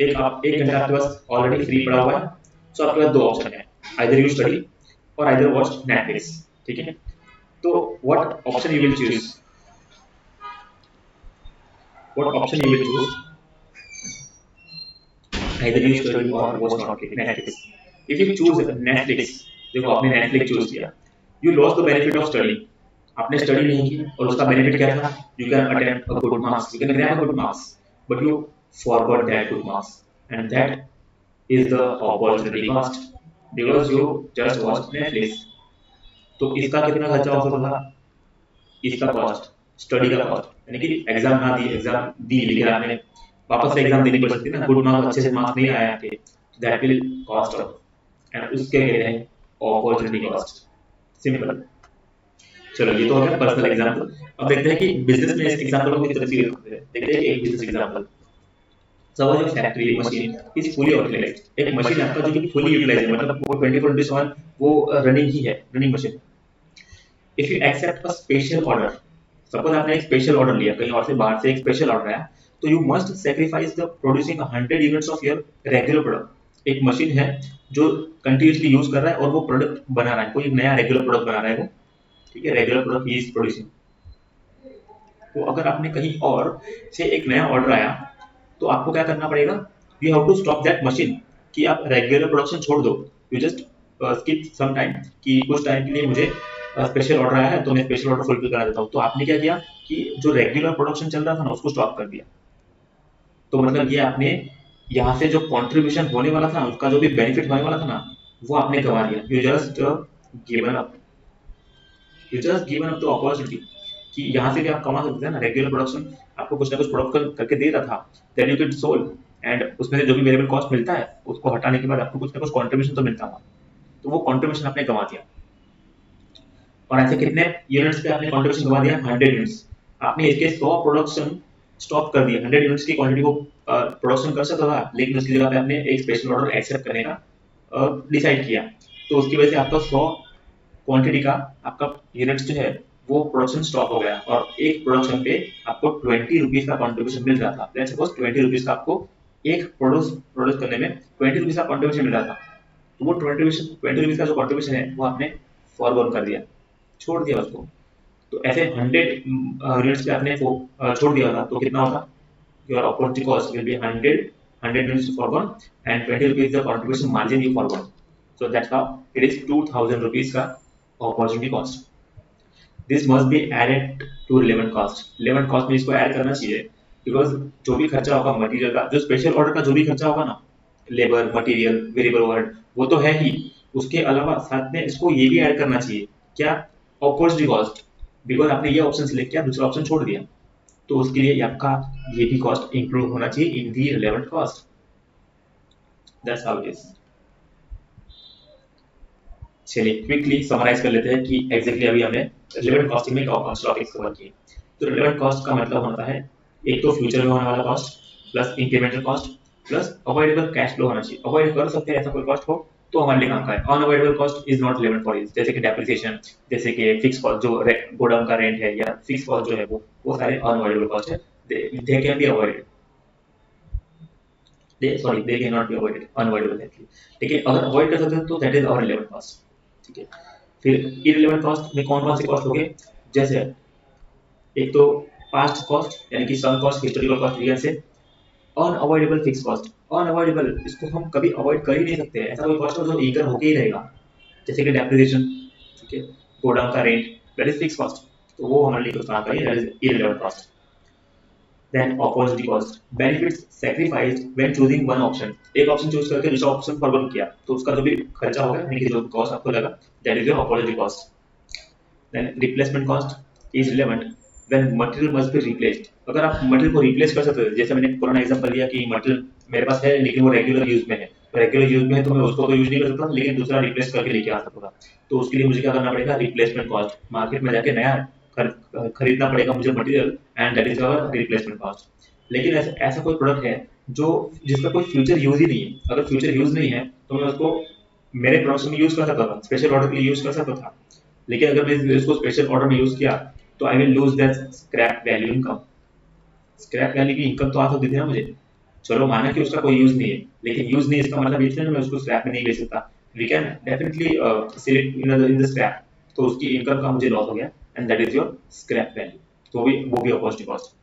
एक घंटा आपके पास already free पड़ा हुआ है, सो आपके पास दो ऑप्शन है, आइदर यू स्टडी और आइदर वॉच नेटफ्लिक्स। ठीक है, तो what option you will choose? What option you will choose? Either you study और watch Netflix. If you choose Netflix, देखो आपने नेटफ्लिक्स चूज किया, you lost the benefit of study. आपने study नहीं की और उसका बेनिफिट क्या था? You can attempt a good marks, you can grab a good marks, but you forgot that good marks and that is the opportunity cost because you just watched Netflix. तो इसका कितना खर्चा हो सकता था? इसका कॉस्ट, स्टडी का cost, यानी कि एग्जाम ना दी, एग्जाम दी लेकिन आपने वापस से एग्जाम देनी पड़ सकती है ना, गुड मार्क्स अच्छे से मार्क्स नहीं आए आपके, that will cost of, and उसके कहते हैं अपॉर्चुनिटी कॉस्ट। सिंपल। चलो ये तो हो गया पर्सनल एग्जांपल। अब देखते हैं कि बिजनेस में इस एग्जांपल को किस तरह से यूज करते हैं। देखते हैं कि एक business example. Suppose your factory machine is fully utilised, एक मशीन आपका जो कि फुली यूटिलाइज है, मतलब वो 24/7 वो रनिंग ही है, running machine. If you accept a special order, suppose आपने एक स्पेशल ऑर्डर लिया कहीं और से, बाहर से एक स्पेशल ऑर्डर आया, तो you must sacrifice the producing 100 units of your regular product. एक मशीन है जो कंटिन्यूसली यूज कर रहा है और वो प्रोडक्ट बना रहा है, कोई नया रेगुलर प्रोडक्ट बना रहा है वो, ठीक है, regular product he is producing. तो अगर आपने कहीं और से एक नया ऑर्डर आया, तो आपको क्या करना पड़ेगा, you have to stop that machine, कि आप रेगुलर प्रोडक्शन छोड़ दो, you just skip some time, कि कुछ टाइम के लिए मुझे स्पेशल ऑर्डर आया है तो मैं स्पेशल ऑर्डर फुलफिल करा देता हूँ। तो आपने क्या किया कि जो रेगुलर प्रोडक्शन चल रहा था ना उसको स्टॉप कर दिया। तो मतलब ये आपने यहाँ से जो कॉन्ट्रीब्यूशन होने वाला था, उसका जो भी बेनिफिट होने वाला था ना, वो आपने गंवा दिया। Given up you just given up the opportunity, कि यहाँ से भी आप कमा सकते हैं ना, रेगुलर प्रोडक्शन आपको कुछ ना कुछ प्रोडक्ट करके दे रहा था, then you can solve, and उसमें से जो भी वेरिएबल कॉस्ट मिलता है उसको हटाने के बाद आपको कुछ ना कुछ कॉन्ट्रीब्यूशन तो मिलता होगा, तो वो कॉन्ट्रीब्यूशन आपने गंवा दिया। और ऐसे कितने यूनिट्स पे आपने कॉन्ट्रीब्यूशन गंवा दिया, 100 यूनिट्स। आपने इसके 100 प्रोडक्शन स्टॉप कर दिया, 100 यूनिट्स की क्वांटिटी को प्रोडक्शन कर सकता था, लेकिन उसकी जगह पे आपने एक स्पेशल ऑर्डर एक्सेप्ट करने का डिसाइड किया। तो उसकी वजह से आपका 100 क्वांटिटी का आपका यूनिट्स जो है वो प्रोडक्शन स्टॉप हो गया, और एक प्रोडक्शन पे आपको 20 रुपीज का कॉन्ट्रीब्यूशन मिल रहा था। लेट्स सपोज 20 रुपीज का आपको एक प्रोड्यूस करने में 20 रुपीज का कॉन्ट्रीब्यूशन मिल रहा था, तो वो 20 रुपीज का जो कॉन्ट्रीब्यूशन है वो आपने फॉरगॉन कर दिया, छोड़ दिया उसको। तो ऐसे 100 यूनिट्स पे आपने वो छोड़ दिया था, तो कितना होता, your opportunity cost will B 100 units foregone, and 20 rupees the contribution margin you foregone. So that's how it is 2000 rupees का opportunity cost. This must be added to relevant cost. Relevant cost में इसको add करना चाहिए, because जो भी खर्चा होगा material का, जो स्पेशल ऑर्डर का जो भी खर्चा होगा ना, लेबर, मटेरियल, वेरिएबल ओवरहेड, वो तो है ही, उसके अलावा साथ में इसको ये भी ऐड करना चाहिए, क्या, अपॉर्चुनिटी कॉस्ट, बिकॉज आपने ये ऑप्शन सिलेक्ट किया, दूसरा ऑप्शन छोड़ दिया, तो उसके लिए आपका ये भी कॉस्ट इंक्लूड होना चाहिए in the relevant cost. That's how it is. चलिए क्विकली समराइज कर लेते हैं कि एग्जैक्टली अभी हमने रिलेवेंट कॉस्टिंग में कौन से टॉपिक्स कवर किए। तो रिलेवेंट कॉस्ट का मतलब होता है एक तो फ्यूचर में होने वाला cost, plus incremental cost, plus avoidable cash flow होना चाहिए। अवॉइड कर सकते हैं ऐसा कोई कॉस्ट हो तो हमारे लिए काम का है। Unavoidable cost is not relevant for is, जैसे कि डेप्रिसिएशन, जैसे कि फिक्स कॉस्ट जो गोडाउन का रेंट है, या फिक्स कॉस्ट जो है वो सारे अनअवॉइडेबल कॉस्ट है, they can be avoided, they can not be avoided, unavoidable है। ठीक है, अगर अवॉइड कर सकते हैं तो that is our relevant cost. ठीक है, फिर इररिलेवेंट कॉस्ट में कौन कौन से कॉस्ट हो गए, जैसे एक तो पास्ट कॉस्ट यानी कि sunk cost, historical cost, we can say unavoidable fix cost. Unavoidable, इसको हम कभी अवॉइड कर ही नहीं सकते, ऐसा कोई कॉस्ट हो जो इनकम होके ही रहेगा, जैसे कि डेप्रिसिएशन, ठीक है, गोडाउन का rent, that is fix cost, तो वो हमारे लिए कुछ काम का ही, that is irrelevant cost. Then opportunity cost, benefits sacrificed when choosing one option, एक ऑप्शन चूज करके दूसरा ऑप्शन फॉरगॉन किया, तो उसका जो भी खर्चा होगा यानी कि जो कॉस्ट आपको लगा, that is your opportunity cost. Then replacement cost is relevant when material must be replaced, अगर आप मटेरियल को रिप्लेस कर सकते हो, जैसे मैंने पुराना एग्जांपल दिया कि मटेरियल मेरे पास है लेकिन वो रेगुलर यूज में है, रेगुलर यूज में है तो मैं उसको तो यूज नहीं कर सकता, लेकिन दूसरा रिप्लेस करके लेके आ सकता था, तो उसके लिए मुझे क्या करना पड़ेगा, रिप्लेसमेंट कॉस्ट, मार्केट में जाके नया खरीदना पड़ेगा मुझे material, and that is our replacement cost. लेकिन ऐसा कोई प्रोडक्ट है जो जिसका कोई फ्यूचर यूज ही नहीं है, अगर फ्यूचर यूज नहीं है तो मैं उसको मेरे प्रोडक्शन में यूज कर सकता था, स्पेशल ऑर्डर के लिए यूज कर सकता था, लेकिन अगर मैं इसको स्पेशल ऑर्डर में यूज किया तो I will lose that scrap value income. Scrap value की इनकम तो आ सकती थी ना मुझे, चलो माना कि उसका कोई यूज नहीं है, लेकिन यूज नहीं इसका मतलब ये मैं उसको स्क्रैप में नहीं बेच सकता, we can definitely sell it in the scrap, तो उसकी इनकम का मुझे लॉस हो गया, and that is your scrap value, तो वो भी अपॉर्चुनिटी कॉस्ट,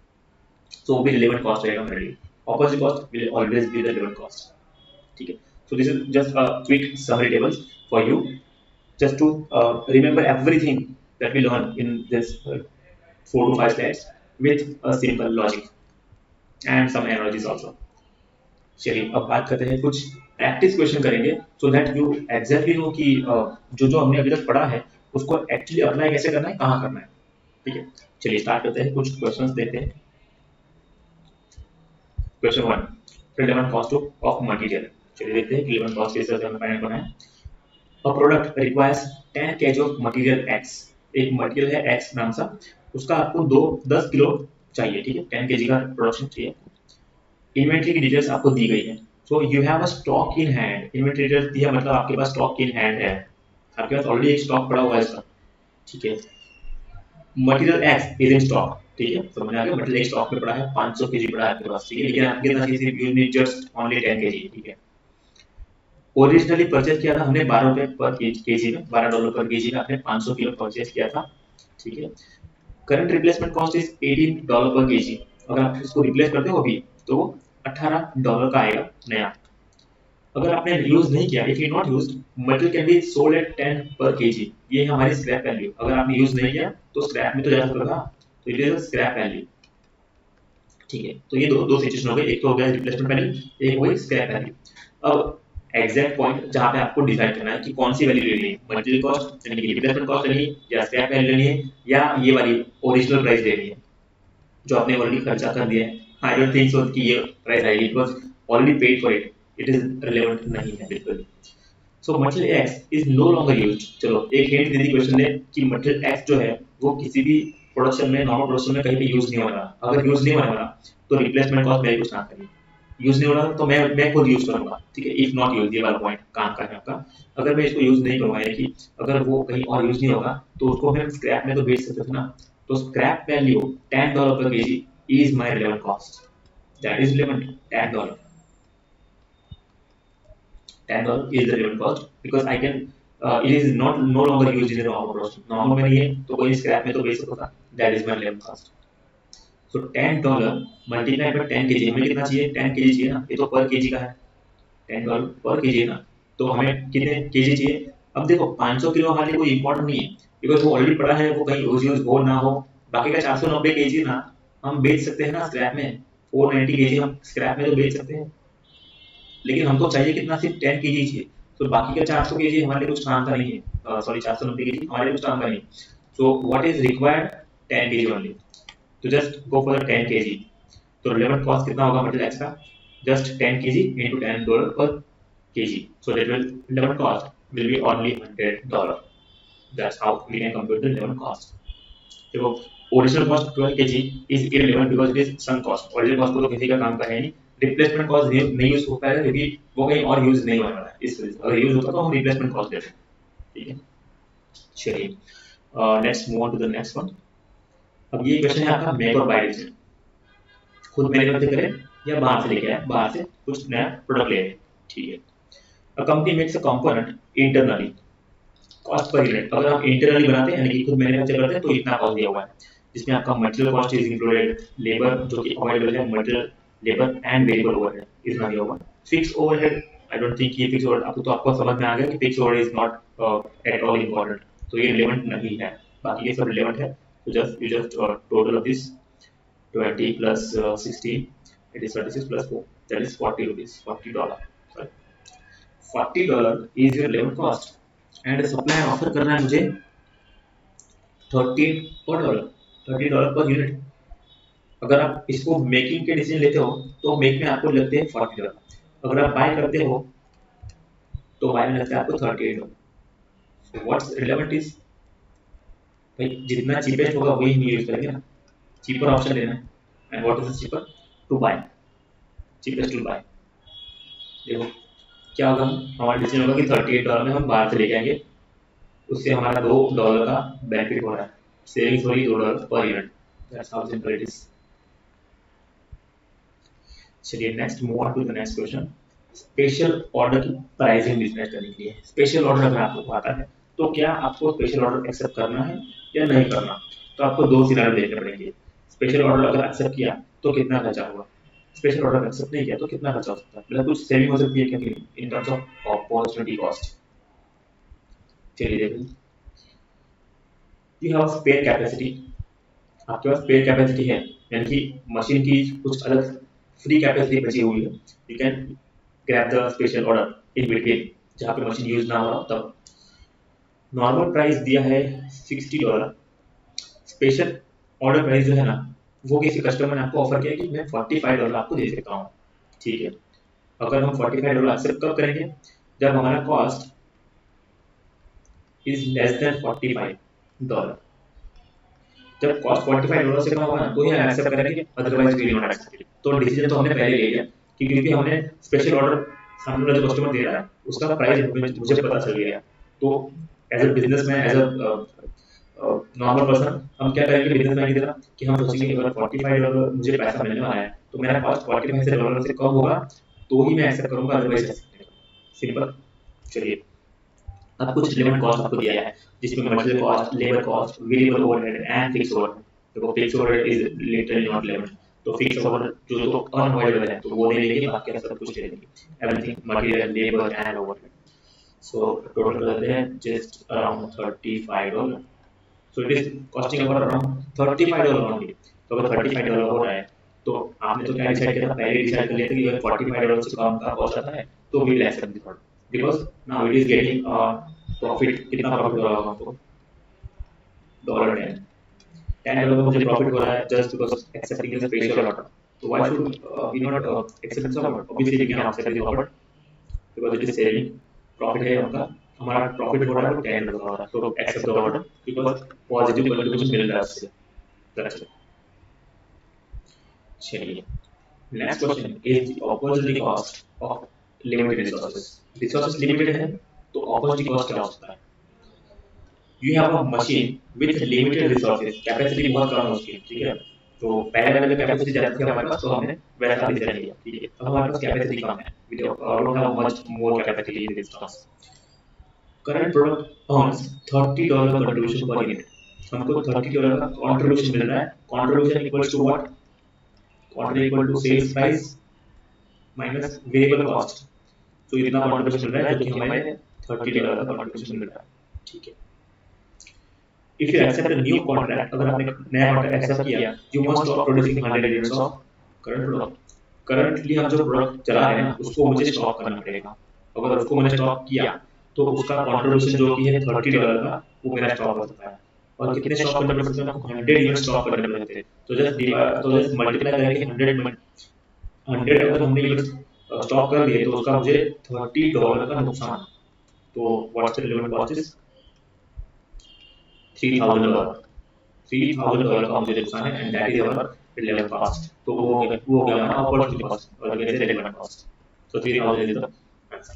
तो वो भी रिलेवेंट कॉस्ट रहेगा मेरे लिए। Opposite cost will always be the relevant cost. ठीक है, so this is just a quick summary tables for you, just to remember everything that we learn in this 4 to 5 slides with a simple logic and some analogies also. चलिए अब बात करते हैं, कुछ practice question करेंगे, so that you exactly know कि जो जो हमने अभी तक पढ़ा है उसको एक्चुअली अप्लाई कैसे करना है, कहाँ करना है। ठीक है, चलिए स्टार्ट करते हैं, कुछ क्वेश्चंस देखते हैं। Question 1, relevant cost of material. चलिए देखते हैं कि रिलेवेंट कॉस्ट किस तरह से हमने फाइंड करना है। A product requires 10 kg of material X, एक मटेरियल है X नाम सा, उसका आपको 10 किलो चाहिए, ठीक है, 10 kg का प्रोडक्शन चाहिए। इन्वेंट्री की डिटेल्स आपको दी गई है। So you have a stock in hand, inventory details दिया मतलब आपके पास स्टॉक इन हैंड है, आपके पास ऑलरेडी एक स्टॉक पड़ा हुआ है इसका, ठीक है। Material X is in stock, ठीक है, समझ आ गया, मटेरियल एक स्टॉक में पड़ा है, 500 केजी पड़ा है आपके पास, ठीक है, लेकिन आपके कितना चाहिए, सिर्फ you need just only 10 KG, ठीक है। ओरिजिनली परचेज किया था हमने 12 रुपए पर केजी में, $12 पर केजी में आपने 500 किलो परचेज किया था, ठीक है। करंट रिप्लेसमेंट कॉस्ट इज $18 पर केजी, अगर आप इसको रिप्लेस करते हो अभी तो वो $18 का आएगा नया। अगर आपने यूज नहीं किया, if you not used, material can be sold at 10 per KG, ये है हमारी स्क्रैप वैल्यू। अगर आपने यूज नहीं किया तो स्क्रैप में तो जा सकता था, तो इट इज स्क्रैप वैल्यू, ठीक है। तो ये दो दो सिचुएशन हो गए, एक तो हो गया रिप्लेसमेंट वैल्यू, एक हो गई स्क्रैप वैल्यू। अब एग्जैक्ट पॉइंट जहां पे आपको डिसाइड करना है कि कौन सी वैल्यू लेनी है, मटेरियल कॉस्ट यानी कि रिप्लेसमेंट कॉस्ट लेनी है, या स्क्रैप वैल्यू लेनी है, या ये वाली ओरिजिनल प्राइस लेनी है जो आपने ऑलरेडी खर्चा कर दिया है। आई डोंट थिंक सो कि ये प्राइस आएगी, it was already paid for it, it is relevant नहीं है बिल्कुल। So material X is no longer used, चलो एक हिंट दे दी क्वेश्चन ने कि मटेरियल एक्स जो है वो किसी भी प्रोडक्शन में, नॉर्मल प्रोडक्शन में कहीं भी यूज नहीं हो रहा। अगर यूज नहीं होने वाला तो रिप्लेसमेंट कॉस्ट मेरे कुछ ना करिए, यूज नहीं हो रहा तो मैं खुद यूज करूंगा, ठीक है। इफ नॉट यूज, ये वाला पॉइंट काम का है आपका। अगर मैं इसको यूज नहीं करूंगा, यानी कि अगर वो कहीं और यूज नहीं होगा तो उसको हम स्क्रैप में तो बेच सकते थे ना। तो scrap value $10 per KG is my relevant cost, that is relevant, $10, $10 is the relevant cost because I can it is not no longer used in the normal production, normal में नहीं है तो कोई स्क्रैप में तो बेच सकता था, that is my relevant cost. So $10 multiplied by 10 kg, हमें कितना चाहिए, 10 kg चाहिए ना, ये तो पर केजी का है, $10 पर केजी है ना, तो हमें कितने केजी चाहिए। अब देखो 500 किलो हमारे लिए कोई इंपॉर्टेंट नहीं है, बिकॉज वो ऑलरेडी पड़ा है, वो कहीं यूज हो ना हो। बाकी का 490 केजी ना हम बेच सकते हैं ना स्क्रैप में, 490 केजी हम स्क्रैप में तो बेच सकते हैं, लेकिन हमको चाहिए कितना, सिर्फ 10 केजी चाहिए। तो बाकी का 400 केजी हमारे लिए कुछ काम का नहीं है, सॉरी 490 केजी हमारे लिए कुछ काम का नहीं। So what is required, 10 KG only, तो जस्ट गो फॉर 10 केजी। तो रिलेवेंट कॉस्ट कितना होगा मटेरियल एक्स का, just 10 KG into $10 per KG, so that will relevant cost will be only $100, that's how we can compute the relevant cost. देखो original cost 12 KG is irrelevant because it is sunk cost, original cost को तो किसी का काम का है नहीं, replacement cost नहीं यूज हो पाएगा क्योंकि वो कहीं और यूज नहीं होने वाला है, इस वजह से अगर यूज होता तो हम रिप्लेसमेंट कॉस्ट देते, ठीक है। चलिए let's move on to the next one. अब ये क्वेश्चन है आपका मेक और बाय डिसीजन, खुद मैन्युफैक्चर करें या बाहर से लेके आए, बाहर से कुछ नया प्रोडक्ट ले आए, ठीक है। A company makes a component internally, cost per unit, अगर आप इंटरनली बनाते हैं यानी कि खुद मैन्युफैक्चर करते हैं तो इतना कॉस्ट दिया हुआ है, जिसमें आपका material cost is included, labour जो कि अवेलेबल है, material labour and variable overhead इतना दिया हुआ है। Fix overhead, I don't think ये फिक्स ओवरहेड आपको, तो आपको समझ में आ गया कि fix overhead is not at all important, तो ये रिलेवेंट नहीं है, बाकी ये सब रिलेवेंट है। तो just you just total of this 20 plus 16, it is 36 plus 4, that is 40 rupees, $40, sorry, $40 is your labor cost, and supplier offer कर रहा है मुझे 34 डॉलर, $30 पर यूनिट। अगर आप इसको मेकिंग के डिसीजन लेते हो तो मेक में आपको लगते हैं $40, अगर आप बाय करते हो तो बाय में लगता है आपको $38। सो व्हाट्स रिलेवेंट इज, भाई जितना चीपेस्ट होगा वही हम यूज करेंगे ना, चीपर ऑप्शन लेना है, and what is cheaper, to buy, cheapest to buy. देखो क्या होगा, हमारा डिसीजन होगा कि $38 में हम बाहर से लेके आएंगे, उससे हमारा $2 का बेनिफिट हो रहा है, सेविंग्स हो रही $2 per unit, that's how simple it is. चलिए next move on to the next question. Special order की प्राइसिंग बिजनेस करने के लिए, स्पेशल ऑर्डर अगर आपको आता है तो क्या आपको स्पेशल ऑर्डर एक्सेप्ट करना है या नहीं करना, तो आपको दो सिनारियो देखने पड़ेंगे। स्पेशल ऑर्डर अगर एक्सेप्ट किया तो कितना खर्चा होगा, स्पेशल ऑर्डर एक्सेप्ट नहीं किया तो कितना खर्चा हो सकता है, मतलब कुछ सेविंग हो सकती है क्या in terms of opportunity cost. चलिए देखिए, यू हैव स्पेयर कैपेसिटी, आपके पास स्पेयर कैपेसिटी है, यानी कि मशीन की कुछ अलग फ्री कैपेसिटी बची हुई है, you can grab the special order in between जहाँ पे मशीन यूज ना हो रहा तब। नॉर्मल प्राइस दिया है $60, स्पेशल ऑर्डर प्राइस जो है ना वो किसी कस्टमर ने आपको ऑफर किया कि मैं $45 आपको दे सकता हूँ, ठीक है। अगर हम $45 एक्सेप्ट कब करेंगे, जब हमारा कॉस्ट इज लेस देन $45, जब कॉस्ट $45 से कम होगा ना तो ही हम एक्सेप्ट करेंगे, otherwise we will not accept. तो डिसीजन तो हमने पहले ले लिया कि क्योंकि हमने स्पेशल ऑर्डर सामने वाला जो कस्टमर दे रहा है उसका प्राइस मुझे पता चल गया। तो as a businessman, as a normal person, हम क्या करेंगे बिजनेसमैन की तरह कि हम सोचेंगे अगर $45 मुझे पैसा मिलने वाला है तो मेरा कॉस्ट 45 से डॉलर से कम होगा तो ही मैं एक्सेप्ट करूंगा, अदरवाइज एक्सेप्ट नहीं करूंगा। सिंपल। चलिए, अब कुछ रिलेवेंट कॉस्ट आपको दिया है जिसमें material cost, labour cost, variable overhead and fix overhead. देखो fix overhead is literally not relevant, तो फिक्स ओवरहेड जो तो अनअवॉइडेबल है तो वो नहीं लेंगे, बाकी सब कुछ ले लेंगे, everything material, labour and overhead. So total करते हैं just around $35। So it is costing about around $35 only. तो अगर $35 हो रहा है तो आपने तो क्या डिसाइड किया था, पहले डिसाइड कर लिया था कि अगर $45 से कम का कॉस्ट आता है तो we will accept this order, because now it is getting profit. कितना प्रॉफिट हो रहा होगा हमको? $10। $10 का मुझे प्रॉफिट हो रहा है just because accepting the special order. तो why should we not accept this order? Obviously we can accept this order because it is saving, profit है उनका, हमारा प्रॉफिट हो रहा है वो $10 हो रहा है, तो accept the order because positive contribution मिल रहा है उससे। That's it. चलिए, next question is the opportunity cost of limited resources. Resources limited है तो अपॉर्चुनिटी कॉस्ट क्या हो सकता है? You have a machine with limited resources, capacity बहुत कम है उसकी, ठीक है। तो पहले वाले में कैपेसिटी ज्यादा थी हमारे पास तो हमने वैसा डिजाइन लिया, ठीक है। अब हमारे पास कैपेसिटी कम है, we don't have much more capacity in this stocks. Current product earns $30 contribution per unit. हमको $30 का कंट्रीब्यूशन मिल रहा है। Contribution equals to what? Quarter equal to sales price minus variable cost. तो इतना कंट्रीब्यूशन मिल रहा है जो कि हमें $30 का कंट्रीब्यूशन मिल रहा है, ठीक है। If you accept a new contract, अगर आपने नया कॉन्ट्रैक्ट एक्सेप्ट किया, you must stop producing 100 units of current product. Currently हम जो प्रोडक्ट चला रहे हैं ना उसको मुझे स्टॉप करना पड़ेगा। अगर उसको मैंने स्टॉप किया तो उसका कंट्रीब्यूशन जो कि है $30 का वो मेरा स्टॉप हो सकता है। और कितने स्टॉप करने पड़ सकते हैं आपको? 100 यूनिट स्टॉप करने पड़ सकते हैं। तो जस्ट मल्टीप्लाई करेंगे 100 अगर हमने यूनिट स्टॉक कर दिए तो उसका मुझे $30 का नुकसान। तो what's the relevant cost is $3000। $3000 का मुझे नुकसान है and that is our relevant cost. तो वो हो गया हमारा अपॉर्चुनिटी कॉस्ट और कैसे relevant cost. So 3000 is the answer.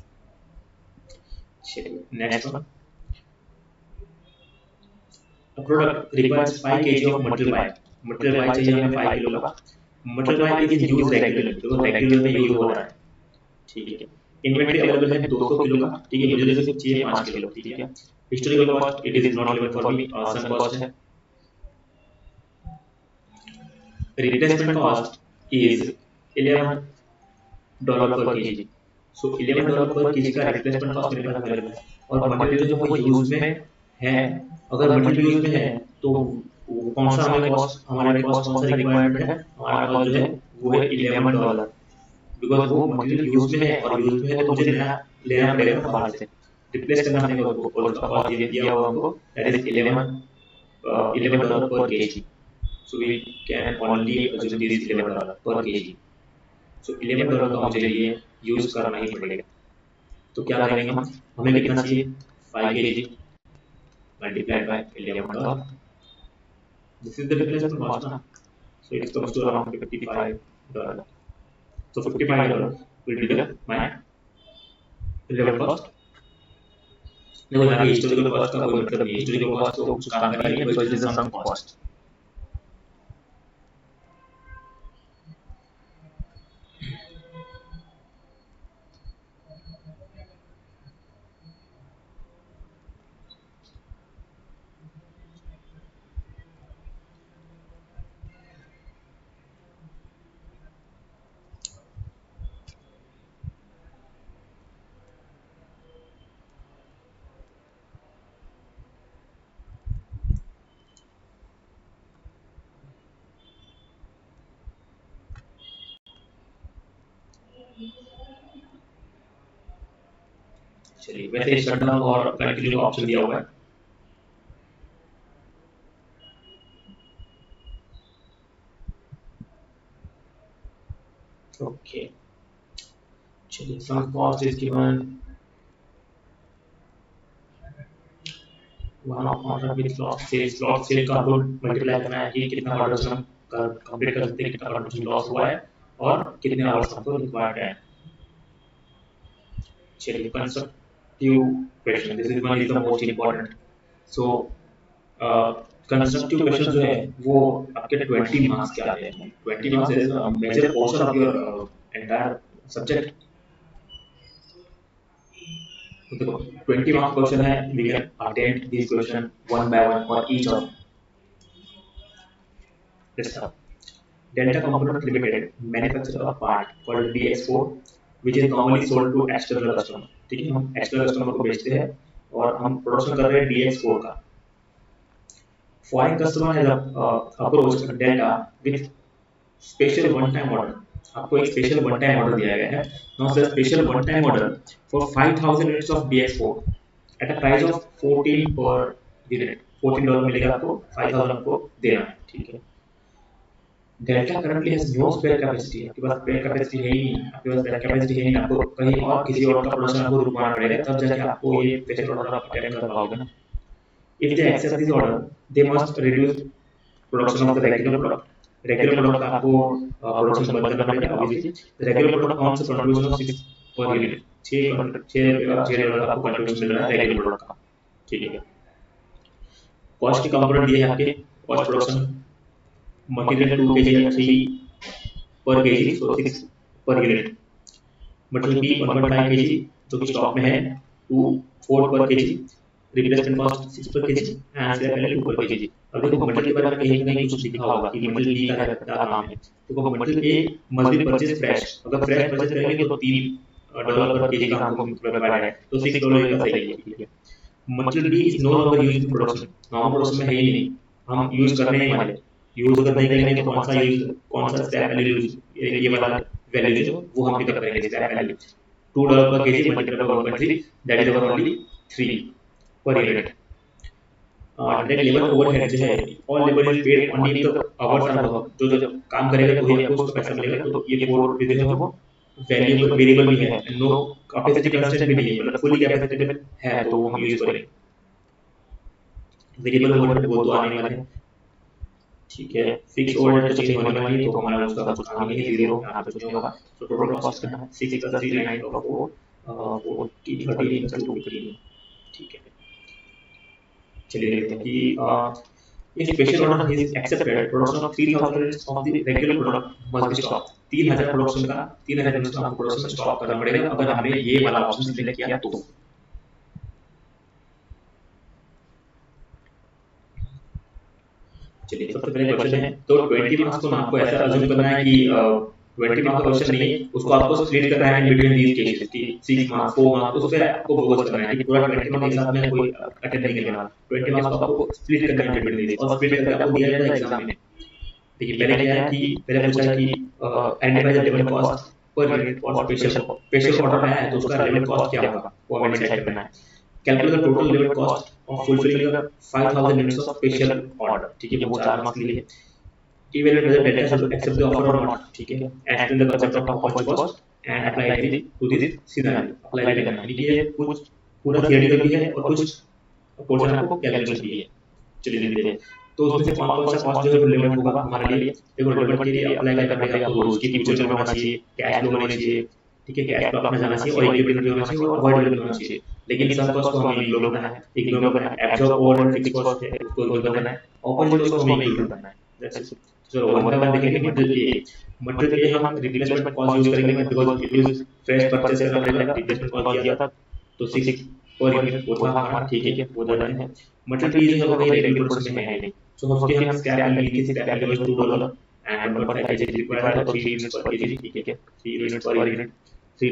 चलिए, next one. A product requires 5 kg of material Y। material Y चाहिए हमें 5 किलो का। material Y is in use regularly, तो रेगुलर में यूज हो रहा है, ठीक है। इन्वेंटरी अवेलेबल है 200 किलो का, ठीक है, मुझे सिर्फ चाहिए 5 किलो, ठीक है। Historical cost it is not relevant for me, sunk cost है। Replacement cost is $11 per KG. So $11 per KG का रिप्लेसमेंट कॉस्ट मेरे पास अवेलेबल है। और मटेरियल जो वो यूज में है, अगर मटेरियल यूज में है तो कौन सा हमें कॉस्ट, हमारे कॉस्ट कौन सा रिक्वायरमेंट है, हमारा कॉस्ट जो है वो है $11, बिकॉज वो मटेरियल यूज में है और यूज में है तो मुझे नया लेना पड़ेगा ना बाहर से, रिप्लेस करना पड़ेगा उसको, और उसका कॉस्ट ये दिया हुआ हमको, that is $11 per KG. So we can only assume this $11 per KG. सो $11 का मुझे ये यूज करना ही पड़ेगा। तो क्या करेंगे हम, हमें कितना चाहिए? 5 KG multiplied by $11। This is the replacement cost ना, so it comes to around $55। so $55 will be the my relevant cost। देखो यहाँ पे हिस्टोरिकल कॉस्ट का कोई मतलब नहीं, हिस्टोरिकल कॉस्ट तो कुछ काम का नहीं है because it is a sum cost. चलिए, वैसे शट डाउन और कंटिन्यू का ऑप्शन दिया हुआ है। ओके, चलिए, sum cost is given. One off contract with slot sale का आपको मल्टीप्लाई करना है कि कितना प्रोडक्शन हम कंप्लीट कर सकते हैं, कितना प्रोडक्शन लॉस हुआ है और कितने आवर्स हमको रिक्वायर्ड है। चलिए constructive question, this is one is the most important. So constructive question जो है वो आपके 20 मार्क्स के आते हैं। 20 marks is major portion of your entire subject. तो देखो 20 मार्क्स क्वेश्चन है, we can attempt this question one by one for each of this. Delta Components Limited manufacture a part called DX4 which is normally sold to external customer। ठीक है, हम external customer को बेचते हैं और हम production कर रहे हैं DX4 का। Foreign customer has approached Delta with special one time order। आपको एक स्पेशल वन टाइम ऑर्डर दिया गया है। Now the special one time order for 5000 units of DX4 at a price of 14 per unit. $14 मिलेगा आपको, 5000 आपको देना है। ठीक है, Delta currently has no spare capacity. आपके पास स्पेयर कैपेसिटी है ही नहीं, आपके पास स्पेयर कैपेसिटी है ही नहीं, आपको कहीं और किसी और का प्रोडक्शन आपको रुकवाना पड़ेगा तब जाके आपको ये स्पेशल ऑर्डर आप अटेम्प्ट कर पाओगे ना। If they accept this order they must reduce production of the regular product. Regular product का आपको प्रोडक्शन बंद करना पड़ेगा ऑब्वियसली। रेगुलर प्रोडक्ट कौन सा कंट्रीब्यूशन ऑफ 6 पर यूनिट, 6 का आपको कंट्रीब्यूशन मिल रहा है रेगुलर प्रोडक्ट का। ठीक है, कॉस्ट के कंपोनेंट दिए हैं आपके, कॉस्ट प्रोडक्शन मटेरियल 2 kg या 3 per kg, so 6 per unit। Material B 1.5 kg जो कि स्टॉक में है 2 4 per kg, replacement cost 6 per kg and sale value 2 per kg। अब देखो मटेरियल के बारे में कहीं नहीं कुछ लिखा होगा कि मटेरियल बी का क्या काम है। देखो material A must be purchase fresh, अगर फ्रेश परचेज करेंगे तो $3 per kg का हमको प्रोवाइड है, तो $6 का सही है। ठीक है, material B is no longer used in production, normal production में है ही नहीं, हम यूज करने ही वाले। यूज अगर नहीं करेंगे तो कौन सा यूज, कौन सा स्क्रैप वैल्यू यूज, ये वाला वैल्यू जो वो हम पिकअप करेंगे scrap value. $2 per kg multiply by 1.3 that is our only 3 per unit। Direct labour overhead जो है all labour is paid only in the hours and work, जो काम करेगा तो ही आपको उसका पैसा मिलेगा। तो ये 4 जो है वो वैल्यूएबल वेरिएबल भी है, नो कैपेसिटी कंस्ट्रेंट भी नहीं है, मतलब फुली कैपेसिटेबल है तो वो हम यूज करेंगे। वेरिएबल ओवरहेड वो तो आने वाले हैं। ठीक है, फिक्स ओवरहेड तो चेंज होने वाली है तो हमारा उसका कुछ काम नहीं है, जीरो यहाँ पे कुछ नहीं होगा। तो टोटल कॉस्ट कितना है 6 + 3 9 4 40 13 + 2 15। ठीक है, चलिए देखते हैं कि if special order is accepted, production of 3000 units of the regular product must be stopped। 3000 production का 3000 यूनिट्स का आपको प्रोडक्शन स्टॉप करना पड़ेगा अगर हमने ये वाला ऑप्शन सिलेक्ट किया तो। चलिए सबसे पहले क्वेश्चन है, तो 20 मार्क्स को आपको ऐसा अज्यूम करना है कि 20 मार्क्स का क्वेश्चन नहीं है, उसको आपको स्प्लिट करना है इन बिटवीन दीस केसेस की 6 मार्क्स 4 मार्क्स, उस पे आपको फोकस करना है कि पूरा 20 मार्क्स एक साथ में कोई अटेम्प्ट नहीं करने वाला। 20 मार्क्स को आपको स्प्लिट करना है बिटवीन दीस और स्प्लिट करके आपको दिया जाएगा एग्जाम में। देखिए पहले क्या है कि पहले पूछा है कि identify the level cost per unit और स्पेशल ऑर्डर है तो उसका लेवल कॉस्ट क्या होगा वो हमें डिसाइड करना है। Calculate the total level cost of fulfilling the 5000 units of special order. ठीक है, वो 4 मार्क्स के लिए। Evaluate whether data should accept the offer or not। ठीक है, explain the concept of opportunity cost and apply it to this scenario। Apply भी करना है, देखिए कुछ पूरा थियोरेटिकल भी है और कुछ पोर्शन आपको कैलकुलेशन भी है। चलिए देखते हैं तो उसमें से कौन कौन सा कॉस्ट जो है रिलेवेंट होगा हमारे लिए। देखो रिलेवेंट के लिए अप्लाई करना पड़ेगा आपको रोज की फ्यूचर में होना चाहिए, कैश फ्लो होना चाहिए। ठीक है, कैश फ्लो अपना जाना चाहिए और इक्विटी होना चाहिए और अवॉइडेबल होना चाहिए। लेकिन सब कॉस्ट को हमें इग्नोर करना है, इग्नोर करना है। एब्जॉर्ब ओवरहेड फिक्स्ड कॉस्ट है उसको इग्नोर करना है, ऑपोजिट कॉस्ट को हमें इग्नोर करना है। That's it. चलो वन बाय वन देखेंगे। मटेरियल ए हम रिप्लेसमेंट कॉस्ट यूज करेंगे because it is fresh purchase करना पड़ेगा, रिप्लेसमेंट कॉस्ट दिया था तो 6 पर यूनिट वो था हमारा। ठीक है, वो डन है। मटेरियल बी जो है वो कहीं रेगुलर प्रोडक्शन में है नहीं, सो उसके हम स्क्रैप वैल्यू की scrap value is $2 and 1.5 kg required है तो 3 यूनिट्स पर kg। ठीक है, 3 units per unit, $3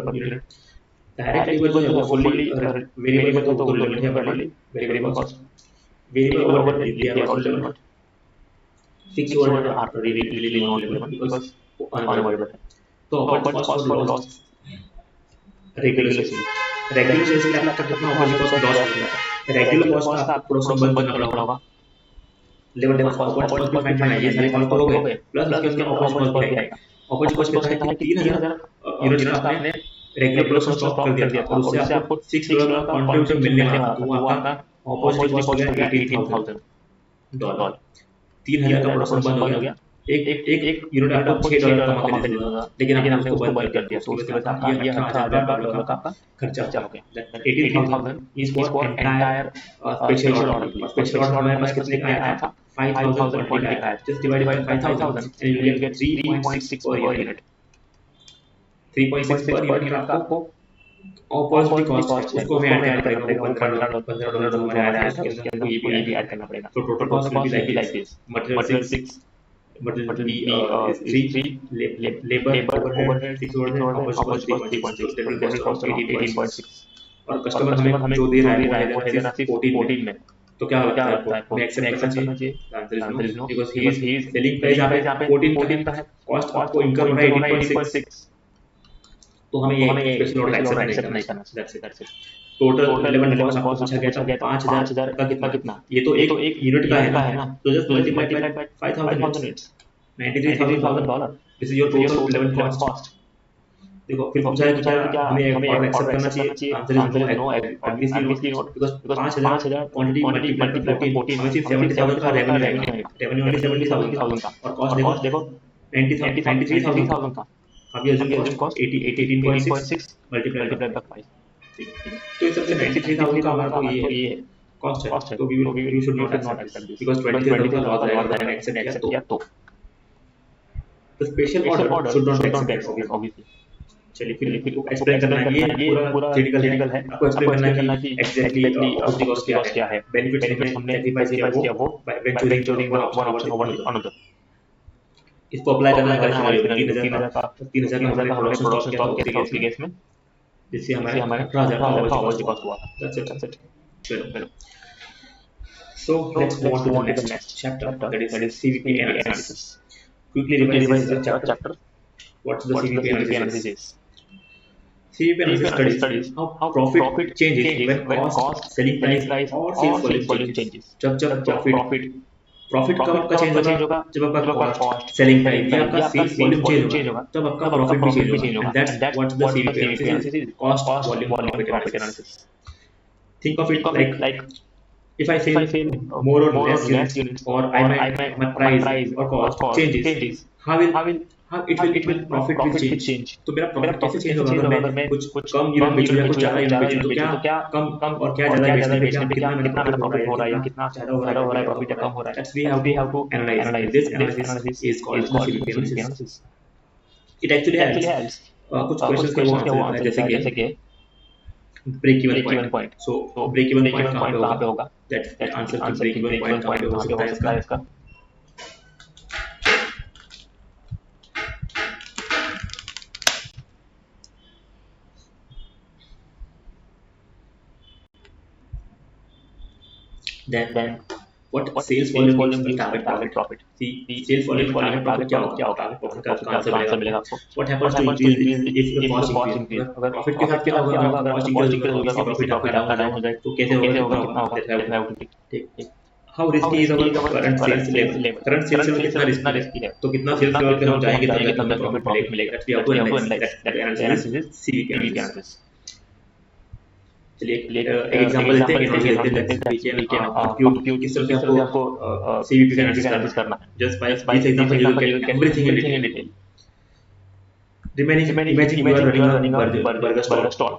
per unit। Direct labour जो है वो फुल्ली वेरिएबल तो लेवल है पहले वेरिएबल कॉस्ट, वेरिएबल ओवरहेड दिया है और level fixed overhead are really not relevant because unavoidable है। तो अपन cost for loss regular sale, regular sales के लिए आपका कितना ऑपरेटिंग कॉस्ट लॉस होगा। रेगुलर कॉस्ट का आपको प्रोडक्शन बंद करना पड़ेगा, लेबर डेवलप कॉस्ट भी फाइंड करना है, ये सारे कॉस्ट हो गए प्लस उसके अंदर ऑपरेटिंग कॉस्ट भी आएगा। ऑपरेटिंग कॉस्ट कितना है कि 3000 यूनिट्स का आपने रेगुलर प्रोडक्शन स्टॉप कर दिया था और उससे आपको $6 का कंट्रीब्यूशन मिलने वाला था, तो वो आपका ऑपॉर्चुनिटी कॉस्ट हो गया $18,000, 3,000 का प्रोडक्शन बंद हो गया। एक एक यूनिट आपको $6 कमा के दे देगा, लेकिन आपने उसको बंद कर दिया, तो उसकी वजह से आपका ये $18,000 का खर्चा हो गया। 18,000 is for entire special order. Special order हमारे पास कितने का आया था? 5,000 क्वांटिटी का आया। Just divide by 5,000 and you will gate 3.6 per unit. 3.6 per unit आपको ऑपॉर्चुनिटी कॉस्ट है, उसको हमें ऐड करना पड़ेगा। वो $15 जो हमारे आया था उसके अंदर ये भी ऐड करना पड़ेगा। तो total cost will be like this: material 6, material B is 3, labor overhead 6 overhead, opportunity cost 3.6, so total cost of 18.6। और कस्टमर हमें जो दे रहा है वो दे रहा है 14 में। तो क्या लगता है आपको, हमें एक्सेप्ट करना चाहिए? Answer is no, because he is selling price यहाँ पे 14 का है, कॉस्ट आपको इनकम हो रहा है 18.6, तो हमें ये स्पेशल ऑर्डर एक्सेप्ट नहीं करना। That's it. Total relevant cost आपको पूछा गया था 5,000 का कितना? ये तो एक यूनिट का है ना, तो just multiply by 5,000 units, $93,000। This is your total relevant cost. देखो फिर पूछा है कि क्या हमें ऑर्डर एक्सेप्ट करना चाहिए? Answer is no, obviously not, because 5,000 quantity multiply by 14, हमें सिर्फ 70,000 का रेवेन्यू आएगा, रेवेन्यू ओनली 70,000 का, और कॉस्ट देखो 93,000 का। अभी अज्यूम कॉस्ट 18.6 मल्टीप्लाई बाय 5। ठीक है, तो इस तरह से 93,000 का हमारा तो ये कॉस्ट है, तो we should not accept this, because 23,000 loss आएगा अगर हमने एक्सेप्ट किया तो। The special order should not accept obviously. चलिए फिर एक्सप्लेन करना है, ये पूरा क्रिटिकल है। आपको एक्सप्लेन करना है कि एग्जैक्टली ऑपॉर्चुनिटी कॉस्ट क्या है, बेनिफिट्स हमने सैक्रिफाइस किया वो when choosing one option over another. इसको अप्लाई करना है हमारे 3,000 का हमने प्रोडक्शन स्टॉक किया था उसी केस में, जिससे हमारे 18,000 का ऑपॉर्चुनिटी कॉस्ट हुआ था। That's it. चलो, so let's move on to the next chapter, that is CVP analysis. Quickly revise this chapter. What's the CVP analysis is? CVP analysis studies how profit changes when cost, selling price और sales volume changes. जब profit कब change होगा? जब आपका cost, selling price या आपका sales volume change होगा, तब आपका प्रॉफिट भी चेंज होगा। And that's what the CVP analysis is, cost volume profit analysis. Think of it like if I sell more or less units, or my price or cost changes, how it will profit will change. तो मेरा profit कैसे change होगा अगर मैं कुछ कम unit बेचूं या कुछ ज्यादा यूनिट बेचूं? तो क्या कम और क्या ज्यादा बेचने पे कितना मेरा प्रॉफिट हो रहा है या कितना ज्यादा हो रहा है प्रॉफिट या कम हो रहा है? That's we have to analyze. This analysis is called CVP analysis. It actually helps कुछ क्वेश्चंस के वो आंसर देता है, जैसे कि break even point. So break even point कहाँ पे होगा? That answer to break even point कहाँ पे हो सकता है इसका? Then what sales volume gives target profit. See, sales volume target profit क्या होगा? target profit का आंसर मिलेगा आपको. What happens to increase if the cost increase? अगर profit के साथ क्या होगा? अगर cost increase होगा, profit आपका डाउन हो जाए, तो कैसे होगा? कितना होगा? ठीक. How risky is our current sales level? Current sales level कितना risky है? तो कितना sales level पे हम जाएंगे तब हमें profit मिलेगा. That we have to analyze. That analysis is CVP analysis. चलिए एक एग्जांपल लेते हैं कंप्यूट किस तरह से आपको सीवीपी का एनालिसिस करना है. Just by this example you will get everything in detail. Remaining imagine you are running burger stall.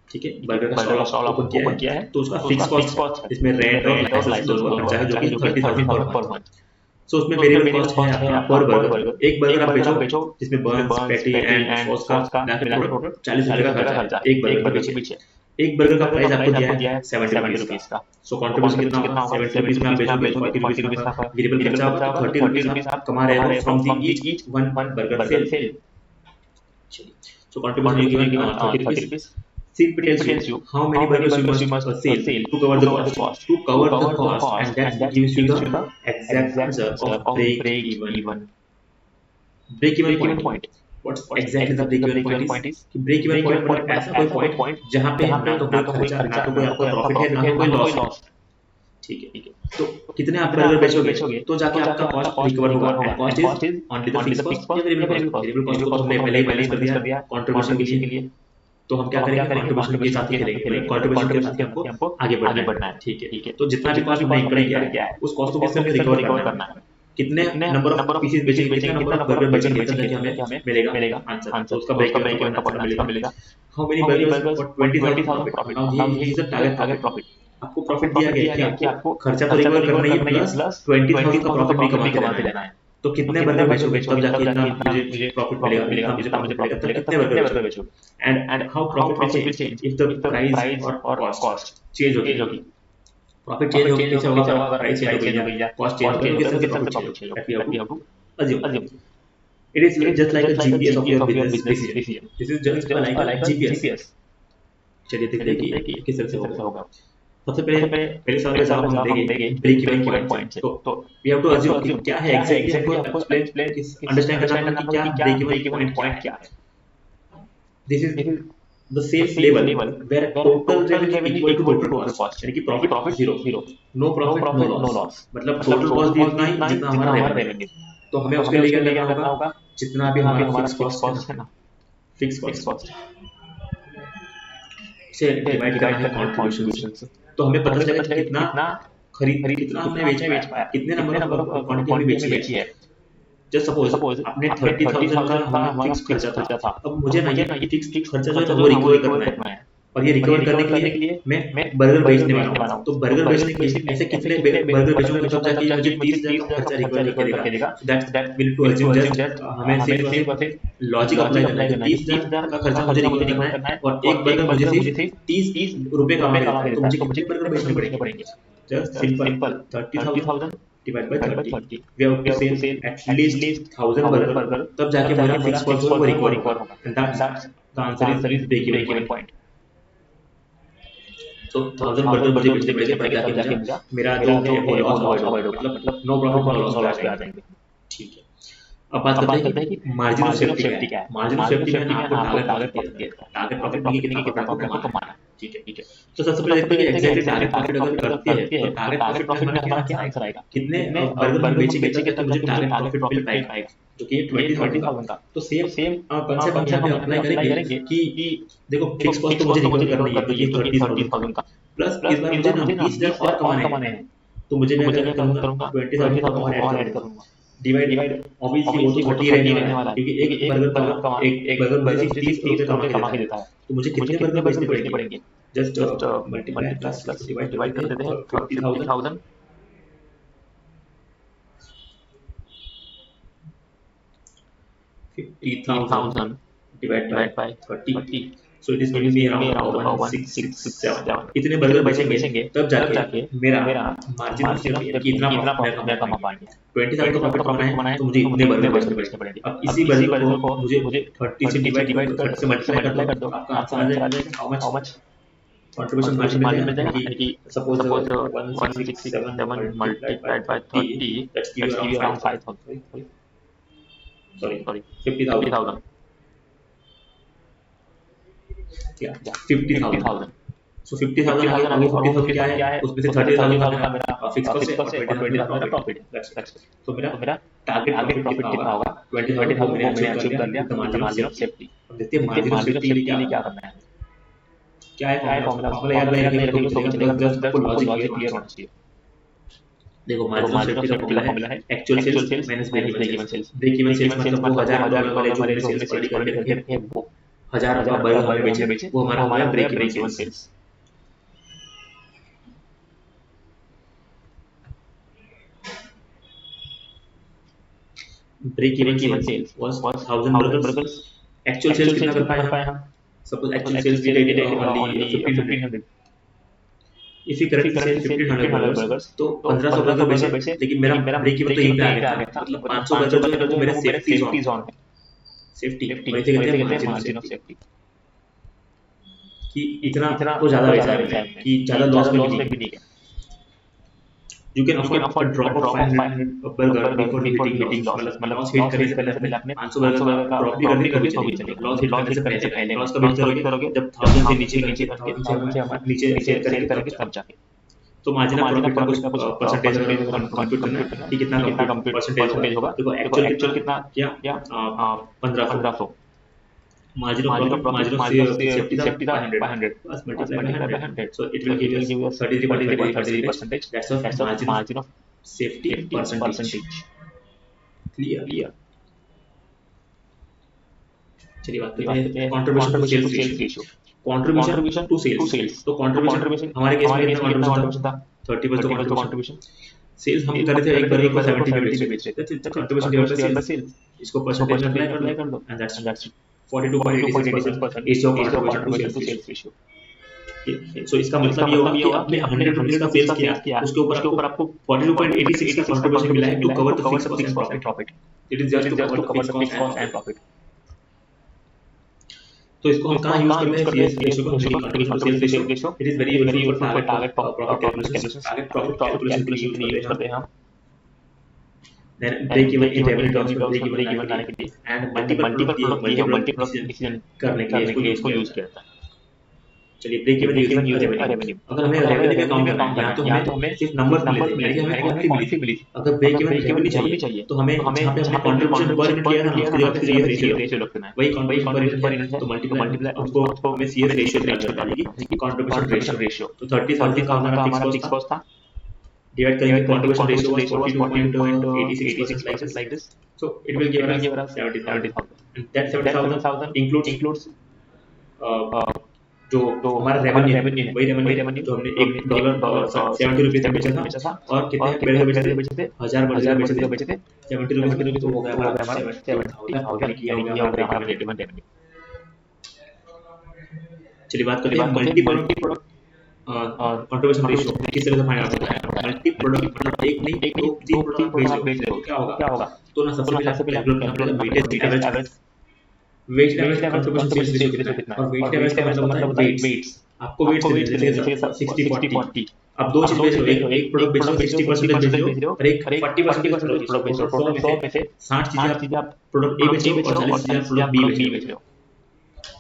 ठीक है, बर्गर का स्टॉल ओपन किया है, तो उसका फिक्स कॉस्ट इसमें रेंट और लाइसेंस दोनों का खर्चा है जो कि 30,000 पर मंथ. सो उसमें वेरिएबल कॉस्ट है पर बर्गर. एक बर्गर आप बेचो जिसमें बर्न्स, पैटी एंड सॉस का टोटल 40 रुपए का खर्चा है एक बर्गर के पीछे. एक बर्गर का प्राइस आपको दिया है 70 रुपीस का. सो कंट्रीब्यूशन कितना होगा? 70 रुपीस में आप बेचोगे 40 रुपीस का वेरिएबल खर्चा होगा, 30 रुपीस आप कमा रहे हो from the each one burger sale. चलिए, so contribution you given 30 rupees. CVP tells you how many burgers you must sell to cover the cost. And that gives you the exact answer of break even. Break even point. What's exactly the break even point is? कि break even point ऐसा कोई point जहाँ पे ना तो कोई खर्चा, ना तो कोई आपका प्रॉफिट है, ना तो कोई लॉस. ठीक है. तो कितने आप बर्गर बेचोगे तो जाके आपका कॉस्ट रिकवर होगा. Cost is only the fix cost या वेरिएबल कॉस्ट. वेरिएबल कॉस्ट को हमने पहले ही कर दिया कंट्रीब्यूशन के लिए. तो हम क्या करेंगे, कंट्रीब्यूशन के साथ ही खेलेंगे, मतलब कंट्रीब्यूशन के साथ हमको आगे बढ़ना है, ठीक है। तो जितना भी कॉस्ट हमने इंक्र किया है उस कॉस्ट को कैसे हमें रिकवर करना है, कितने नंबर ऑफ पीसेस बेचेंगे, कितने नंबर ऑफ बर्गर बेचेंगे, तब जाके हमें मिलेगा आंसर। तो उसका ब्रेक इवन का फॉर्मूला मिलेगा, how many burgers for 20,000 profit. Now ये इज द टारगेट प्रॉफिट। आपको प्रॉफिट दिया गया है कि आपको खर्चा तो रिकवर करना ही है, प्लस 20,000 का प्रॉफिट भी कमा के देना है। तो कितने बर्गर बेचोगे तब जाके इतना मुझे प्रॉफिट मिलेगा, इतना मुझे प्रॉफिट मिलेगा, तब कितने बर्गर बेचोगे। And how profit will change if the price और कॉस्ट चेंज होगी। प्रॉफिट चेंज होगा, कैसे होगा, अगर प्राइस चेंज हो गई या कॉस्ट चेंज हो गई तो किस तरह से प्रॉफिट चेंज होगा, that we have to assume. It is just like a GPS of your business decision. This is just like a GPS. चलिए देखते हैं कि किस तरह से होगा। सबसे पहले सवाल का जवाब हम देंगे ब्रेक इवन पॉइंट से। तो वी हैव टू अज्यूम कि क्या है एग्जैक्टली, हमको एक्सप्लेन अंडरस्टैंड करना होगा कि क्या ब्रेक इवन पॉइंट क्या है। This is the sales level where total revenue equal to total cost, यानी कि profit zero, no profit no loss, मतलब टोटल कॉस्ट भी उतना ही जितना हमारा रेवेन्यू। तो हमें उसके लिए क्या करना होगा, जितना भी हमारा फिक्स कॉस्ट है ना, फिक्स कॉस्ट से डिवाइड करना है कंट्रीब्यूशन से। तो हमें पता चलेगा कि कितना कितना हमने बेच पाया, कितने नंबर ऑफ क्वांटिटी हमने बेची है। जस्ट सपोज आपने 30,000 का हमारा फिक्स खर्चा था, अब मुझे ना ये फिक्स खर्चा जो है वो रिकवर करना है, और ये रिकवर करने के लिए मैं बर्गर बेचने वाला हूँ। तो बर्गर बेचने के लिए ऐसे कितने बर्गर बेचूंगा तब जाके मुझे 30,000 का खर्चा रिकवर करके देगा। So that's will to assume just हमें सिर्फ लॉजिक अप्लाई करना है। 30,000 का खर्चा मुझे रिकवर करना है और एक बर्गर मुझे सिर्फ 30 रुपए कमा के देता है, तो मुझे कितने बर्गर बेचने पड़ेंगे। Just simple 30,000 divide by 30, we have to sell at least 1000 burger, तब जाके मेरा फिक्स कॉस्ट वो रिकवर होगा। And that's the answer is break even point. तो 1000 बर्गर मुझे बेचने पड़ेंगे तब जाके मेरा जो है वो लॉस अवॉइड होगा, मतलब नो प्रॉफिट नो लॉस पे आ जाएंगे, ठीक है। अब बात करते हैं कि मार्जिन ऑफ सेफ्टी क्या है। मार्जिन ऑफ सेफ्टी में आपको टारगेट प्रॉफिट दिया है, टारगेट प्रॉफिट में कितना प्रॉफिट आपको कमाना है, ठीक है। तो सबसे पहले देखते हैं कि एग्जैक्टली टारगेट प्रॉफिट अगर करते हैं तो टारगेट प्रॉफिट में हमारा क्या आंसर आएगा, कितने बर्गर हम बेचेंगे तब जाके मुझे टारगेट प्रॉफिट मिल पाएगा, जो कि 20,000 का। तो सेम कांसेप्ट हम यहाँ पे अप्लाई करेंगे कि देखो फिक्स कॉस्ट तो मुझे रिकवर करनी है, तो ये 30,000 का, प्लस इस बार मुझे ना 20,000 और कमाने हैं, तो मुझे मैं क्या करूंगा 20,000 को और ऐड करूंगा, डिवाइड ऑब्वियसली वो तो 30 रहने वाला है, क्योंकि एक बर्गर मुझे सिर्फ 30 रुपए कमा के देता है। तो मुझे कितने बर्गर बेचने पड़ेंगे, जस्ट मल्टीप्लाई प्लस डिवाइड कर देते हैं 50,000 divide by 30, so it is going to be around 1667। इतने बर्गर बेचेंगे तब जाके मेरा मार्जिन ऑफ सेफ्टी कितना प्रॉफिट मैं कमा पाएंगे। 20,000 का प्रॉफिट कमाना है तो मुझे इतने बर्गर बेचने पड़ेंगे। अब इसी बर्गर को मुझे 30 से डिवाइड 30 से मल्टीप्लाई कर दो, आपका आंसर आ जाएगा हाउ मच कंट्रीब्यूशन मार्जिन मिल जाएगा, यानी कि suppose 1667 multiplied by 30 that's give you around 5,000, sorry 50,000 क्या 50,000। सो 50,000 आगे 50,000 क्या है, उसमें से 30,000 का मेरा फिक्स कॉस्ट है और 20,000 मेरा प्रॉफिट है। तो मेरा टारगेट प्रॉफिट कितना होगा, 20,000 को मैंने अचीव कर लिया with the margin of safety. अब देखते हैं मार्जिन ऑफ सेफ्टी के लिए क्या करना है, क्या है फॉर्मूला याद नहीं रखेंगे तो भी चलेगा, जस्ट आपको लॉजिक क्लियर होना चाहिए। देखो मार्जिन ऑफ सेफ्टी का फॉर्मूला है actual sales minus break even sales. Break even sales मतलब वो 1000 वाले जो हमने सेल्स ऑलरेडी करके रखे हैं, वो 1000 बर्गर हमने बेचे वो हमारा हो गया break even sales. Break even sales was 1000 burgers. Actual sales कितना कर पाए हम, suppose actual sales we did only 1500। If you correctly sell 1500 burgers तो 1500 बर्गर बेचे, लेकिन मेरा ब्रेक इवन तो यहीं पे आ गया था, मतलब 500 बर्गर जो है वो मेरे सेफ्टी जोन है, सेफ्टी वैसे कहते हैं मार्जिन ऑफ सेफ्टी, कि इतना तो ज्यादा बेचा है कि ज्यादा लॉस में भी नहीं है। You can afford a drop of 500 burger before hitting loss, मतलब लॉस हिट करने से पहले आपने 500 बर्गर का ड्रॉप भी करनी तो भी चलेगा, लॉस हिट करने से पहले। लॉस कब हिट करोगे जब 1000 से नीचे सेल करेंगे तब जाके। तो मार्जिन ऑफ प्रॉफिट का कुछ परसेंटेज कंप्यूट करना है कि कितना परसेंटेज होगा। देखो एक्चुअल कितना क्या 1500 margin of profit, margin of safety था 500 बस multiply by 100, so it will give us 33.33%. That's of margin of safety percentage. Clear? चलिए बात करते हैं contribution to sales ratio. Contribution to sales. तो contribution हमारे केस में कितना contribution था? 30% contribution. सेल्स हम कर रहे थे एक बार 70 में बेच रहे थे, कंट्रीब्यूशन डिवाइडेड बाय सेल्स, इसको परसेंटेज में अप्लाई कर लो and that's 42.86% is your contribution to sales ratio. So इसका मतलब ये होगा कि आपने 100 रुपीस का सेल्स किया, उसके ऊपर आपको 42.86 का कंट्रीब्यूशन मिला है to cover the fixed cost and profit. It is just to cover the fixed cost and profit. तो इसको हम कहां यूज करते हैं? सीएस रेशियो को, contribution to sales ratio. It is very useful for target profit calculation, target profit calculation के लिए use करते हैं हम. Then break even in revenue terms में break even लाने के लिए and multiple decision करने के लिए इसको यूज करता है. चलिए ब्रेक इवन यूज रेवेन्यू. अगर हमें रेवेन्यू का काउंट करना है या तो हमें सिर्फ नंबर्स मिले थे, हमें क्वांटिटी मिली थी. अगर ब्रेक इवन रेवेन्यू चाहिए तो हमें जहां पे हमने कंट्रीब्यूशन पर यूनिट किया था उसकी जगह पे सीएस रेशियो रखना है. वही कंट्रीब्यूशन पर यूनिट है तो मल्टीप्लाई उसको हमें सीएस रेशियो ट्रांसफर करनी है, कंट्रीब्यूशन रेशियो. तो 30,000 का हमारा फिक्स कॉस्ट था, डिवाइड करेंगे contribution ratio was 40.86% like this. So it will give us 70,000. And that 70,000 includes जो हमारा रेवेन्यू है, वही रेवेन्यू जो हमने $1 70 रुपए में बेचा था और कितने बढ़िया बेचे थे, 1000 बढ़िया बेचे थे 70 रुपए. तो हो गया हमारा 70,000 किया हमारा रेवेन्यू. चलिए बात करते हैं मल्टी प्रोडक्ट कंट्रीब्यूशन रेशियो किस तरह से फाइंड आउट होता है. मल्टी प्रोडक्ट मतलब एक नहीं दो तीन प्रोडक्ट बेच रहे हो, क्या होगा? तो ना सबसे पहले कैलकुलेट करना पड़ेगा weightage average. Weight average contribution sales ratio कितना है, और वेट एवरेज का मतलब होता है वेट्स. आपको वेट्स जैसे 60-40. अब दो चीज बेच रहे हो, एक प्रोडक्ट बेच रहे हो 60% बेच रहे हो और एक 40% प्रोडक्ट बेच रहे हो. 100 में से 60 चीजें आप प्रोडक्ट ए बेच रहे हो और 40 चीजें प्रोडक्ट बी बेच रहे हो.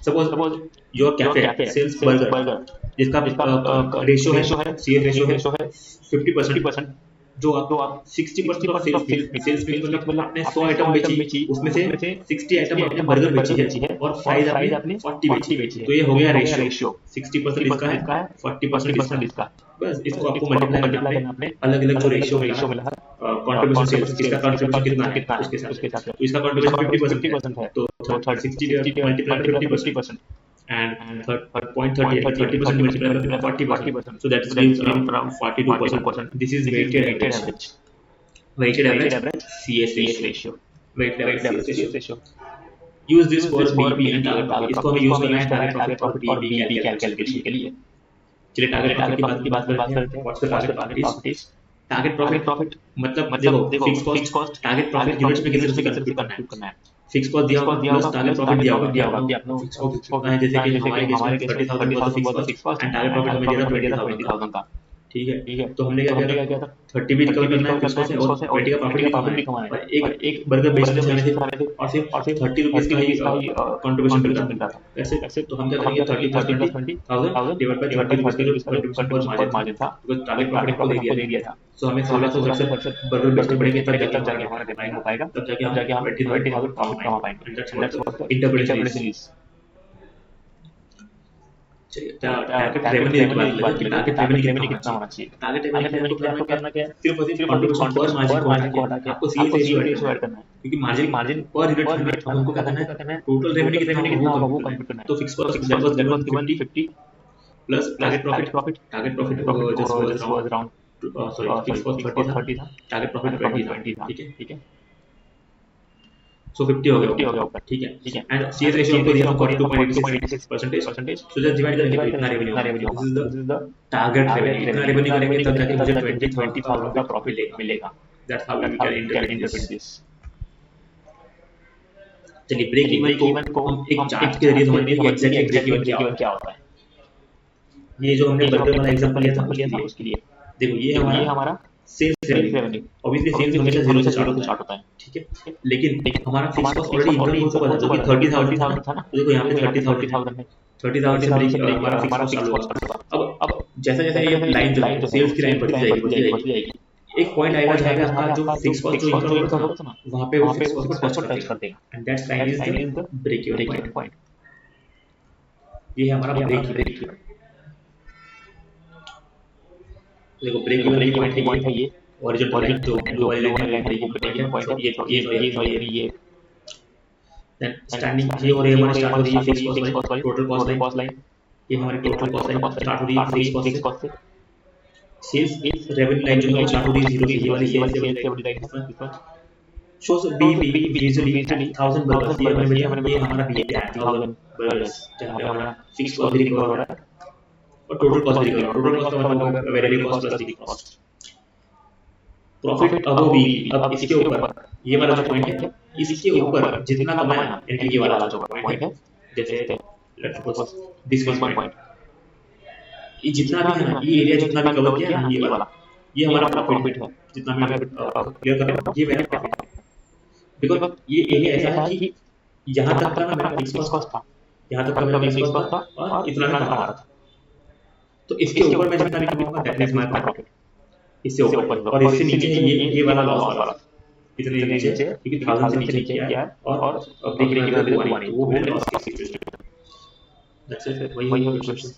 Suppose your cafe sales burger जिसका रेशियो है सीएस रेशियो है 50%. जो आप 60% ऑफ सेल्स मतलब आपने 100 आइटम बेची, उसमें से 60 आइटम आपने बर्गर बेची है और प्राइस आपने 40 बेची है. तो ये हो गया रेशियो. 60% इसका है, 40% इसका. बस इसको आपको मल्टीप्लाई करना आपने अलग-अलग जो रेशियो मिला है कंट्रीब्यूशन सेल्स, किसका कंट्रीब्यूशन कितना है उसके साथ. तो इसका कंट्रीब्यूशन 50% है तो 60 multiply by 50% and 30% multiplied by 40%. So that gives around 42%. This is weighted average. Weighted average CS ratio. Weighted average CS ratio. Use this for BEP and target profit. इसको हमें यूज करना है target profit और BEP calculation के लिए. चलिए target profit की बात करते हैं. What's the target profit? Target profit मतलब देखो fix cost target profit units में कितने से कंप्यूट करना है. फिक्स कॉस्ट दिया होगा प्लस टारगेट प्रॉफिट दिया होगा कि आपने फिक्स कॉस्ट है जैसे कि हमारे केस में 30,000 वाला fix cost and target profit हमें दिया था 20,000 का. ठीक है तो हमने क्या किया था 30 भी रिकवर करना है फिक्स कॉस्ट से और 20 का प्रॉफिट भी कमाना है. और एक बर्गर बेचने से हमें और सिर्फ 30 रुपीस का ही कंट्रीब्यूशन मिलता था. ऐसे तो हम क्या करेंगे 30,000 डिवाइड बाय 30 रुपीस का कंट्रीब्यूशन पर मार्जिन था बिकॉज़ टारगेट प्रॉफिट को दे दिया था. सो हमें 1600 बर्गर बेचने पड़ेंगे तब जाके हमारा रेवेन्यू हो पाएगा, तब जाके हम 20,000 प्रॉफिट कमा पाएंगे. That's what interpretation is. चलिए टारगेट रेवेन्यू की बात करें. टारगेट रेवेन्यू कितना होना चाहिए? टारगेट रेवेन्यू आपको करना क्या है? सिर्फ कंट्रीब्यूशन पर मार्जिन को हटा के आपको सीएस रेशियो ऐड करना है क्योंकि मार्जिन पर यूनिट हमको क्या करना है टोटल रेवेन्यू कितना होगा वो कंप्यूट करना है. तो fix cost that was given 50 plus target profit just was around sorry fix cost 30 था, टारगेट प्रॉफिट 20 था. ठीक है सो 50 हो गया ऊपर. ठीक है एंड सीएस रेशियो हमको दिया था 42.86%. सो जस्ट डिवाइड करेंगे इतना revenue. This is the target revenue. इतना रेवेन्यू करेंगे तब जाके मुझे 20,000 का प्रॉफिट मिलेगा. That's how we can interpret this. चलिए ब्रेक इवन को हम एक चार्ट के जरिए समझते हैं एग्जैक्टली ब्रेक इवन क्या होता है. ये जो हमने बर्गर वाला एग्जांपल लिया था उसके लिए देखो ये हमारा सेल्स रेवेन्यू. ऑब्वियसली सेल्स हमेशा 0 से स्टार्ट होता है. ठीक है लेकिन हमारा फिक्स कॉस्ट ऑलरेडी इनकम हो चुका था जो कि 30,000 था ना. तो देखो यहां पे 30,000 है 30,000 से ब्रेक हमारा फिक्स कॉस्ट चालू होगा. अब जैसा ये लाइन जो सेल्स की लाइन बढ़ती जाएगी एक पॉइंट आएगा जहां पे आपका जो फिक्स कॉस्ट जो इनकम होता है ना वहां पे वो फिक्स कॉस्ट को टच कर देगा and that line is the break even point. ये है हमारा ब्रेक इवन। देखो ब्रेक इवन की पॉइंट है ये हॉरिजॉन्टल लाइन, जो ब्लू वाली लाइन है वो ब्रेक इवन पॉइंट है। सो ये देन स्टैंडिंग ये हो रही है हमारी, स्टार्ट हो रही है फिक्स कॉस्ट वाली टोटल कॉस्ट लाइन। ये हमारी टोटल कॉस्ट लाइन स्टार्ट हो रही है फिक्स कॉस्ट से। सेल्स रेवेन्यू लाइन जो है स्टार्ट हो रही है 0 से, ये वाली sales revenue line shows BEP visually at 1000 burgers। ये हमारे भैया ये हमारा BEP है 1000 burgers, जहाँ पे हमारा फिक्स कॉस्ट भी रिकवर हो रहा है और टोटल कॉस्ट भी रिकवर हो रहा है। टोटल कॉस्ट का मतलब होगा variable cost plus fix cost. Profit above BEP, अब इसके ऊपर ये वाला जो पॉइंट है इसके ऊपर जितना कमाया, यानी ये वाला जो पॉइंट है, जैसे let's suppose this one point, ये जितना भी है ना, ये एरिया जितना भी कवर किया ना, ये वाला ये हमारा प्रॉफिट है। जितना मैं क्लियर कर रहा हूँ ये मेरा प्रॉफिट है, बिकॉज ये एरिया ऐसा है कि यहाँ तक का ना मेरा फिक्स कॉस्ट था, यहाँ तक का मेरा फिक्स कॉस्ट था और इतना मैं कमा रहा था। तो इसके ऊपर मैं जितना भी कमाऊंगा दैट इज माय प्रॉफिट, इससे ऊपर। और इससे नीचे ये वाला लॉस वाला इतने नीचे, क्योंकि 1000 से नीचे किया है और ब्रेक इवन कर दिया 1, तो वो मेरे लॉस की सिचुएशन। दैट्स इट, वही है क्वेश्चन।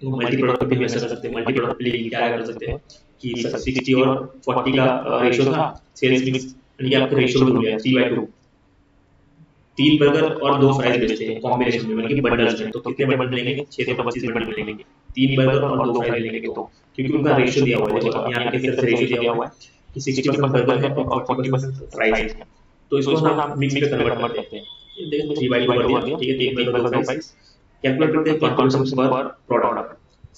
तो मल्टी प्रोडक्ट पे भी ऐसा कर सकते हैं। मल्टी प्रोडक्ट पे क्या कर सकते हैं कि 60 और 40 का रेशियो था सेल्स मिक्स, यानी आपका रेशियो हो गया 3/2। 3 बर्गर और 2 फ्राइज बेचते हैं कॉम्बिनेशन में, मतलब बंडल्स में। तो कितने बंडल लेंगे? 6 से 25 बंडल लेंगे। 3 बर्गर और 2 फ्राइज लेंगे तो, क्योंकि उनका रेशियो दिया हुआ है। देखो यहाँ पे किस तरह से रेशियो दिया हुआ है कि 60% बर्गर है और 40% फ्राइज है। तो इसको हम मिक्स में कन्वर्ट करते हैं। ये देखो 3/2 कर दिया, ठीक है। 3 बर्गर 2 फ्राइज कैलकुलेट करते हैं कंट्रीब्यूशन पर प्रोडक्ट।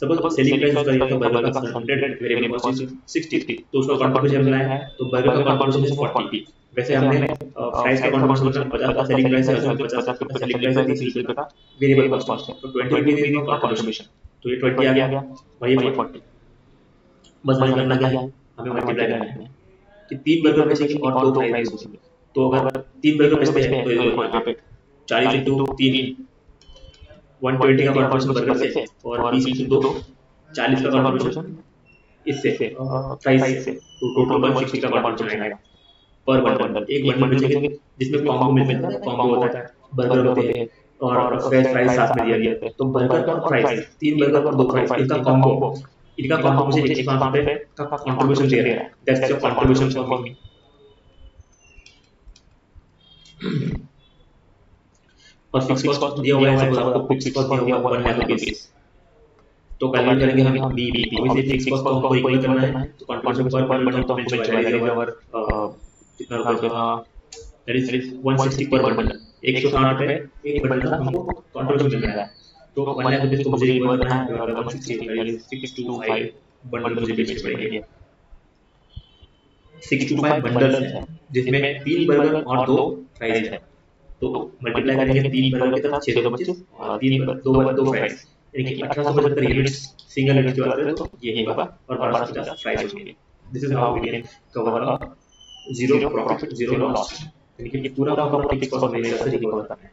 सपोज सेलिंग प्राइस उसका ये था बर्गर का 100, वेरिएबल कॉस्ट 60, तो उसका कंट्रीब्यूशन हमने है तो बर्गर का कंट्रीब्यूशन है 40। वैसे हमने फ्राइज का कंट्रीब्यूशन 50 का सेलिंग प्राइस है और 50 का सेलिंग प्राइस है, 30 रुपए का वेरिएबल कॉस्ट है, तो 20 रुपए इज नो कंट्रीब्यूशन। तो ये 20 आ गया और ये 40। बस हमें करना क्या है, हमें मल्टीप्लाई करना है कि 3 बर्गर बेचेंगे और 2 फ्राइज बेचेंगे। तो अगर 3 बर्गर बेचते हैं तो यहाँ पे 40 इंटू 3 120 का कंट्रीब्यूशन बर्गर से और 20 इंटू 2 40 का कंट्रीब्यूशन इससे फ्राइज से, तो टोटल 160 का कंट्रीब्यूशन आएगा पर बंडल। एक बंडल बेचेंगे जिसमें कॉम्बो मिलता है, कॉम्बो होता है बर्गर होते हैं और फ्रेश फ्राइज साथ में दिया गया है। तो बर्गर और फ्राइज, 3 बर्गर और 2 फ्राइज, इनका कॉम्बो मुझे 105 रुपए का कंट्रीब्यूशन दे रहा है। That's your contribution for me. और फिक्स कॉस्ट दिया हुआ है, सपोज आपको फिक्स कॉस्ट दिया हुआ है 1 लाख रुपीस, तो कैलकुलेट करेंगे हम बीईपी। ऑब्वियसली फिक्स कॉस्ट को हमको इक्वल करना है, तो कंट्रीब्यूशन पर बंडल तो हमको मिल जाएगा। दैट इज आवर कितना रुपए का, दैट इज 160 पर बंडल। 160 रुपए एक बंडल का हमको कंट्रीब्यूशन मिल रहा है। तो 1 लाख रुपीस को मुझे इक्वल करना है, तो 160 दैट इज 625 बंडल मुझे बेचने पड़ेंगे। 625 बंडल्स हैं जिसमें 3 बर्गर और 2 फ्राइज है। तो मल्टीप्लाई करेंगे 3 बर्गर के साथ 625 और 2 फ्राइज, यानी कि 1875 यूनिट्स सिंगल यूनिट की बात करें तो ये होगा और 1250 फ्राइज होंगे। This is how we can cover a zero profit zero loss, यानी कि पूरा का पूरा फिक्स कॉस्ट मेरे से रिकवर करना है।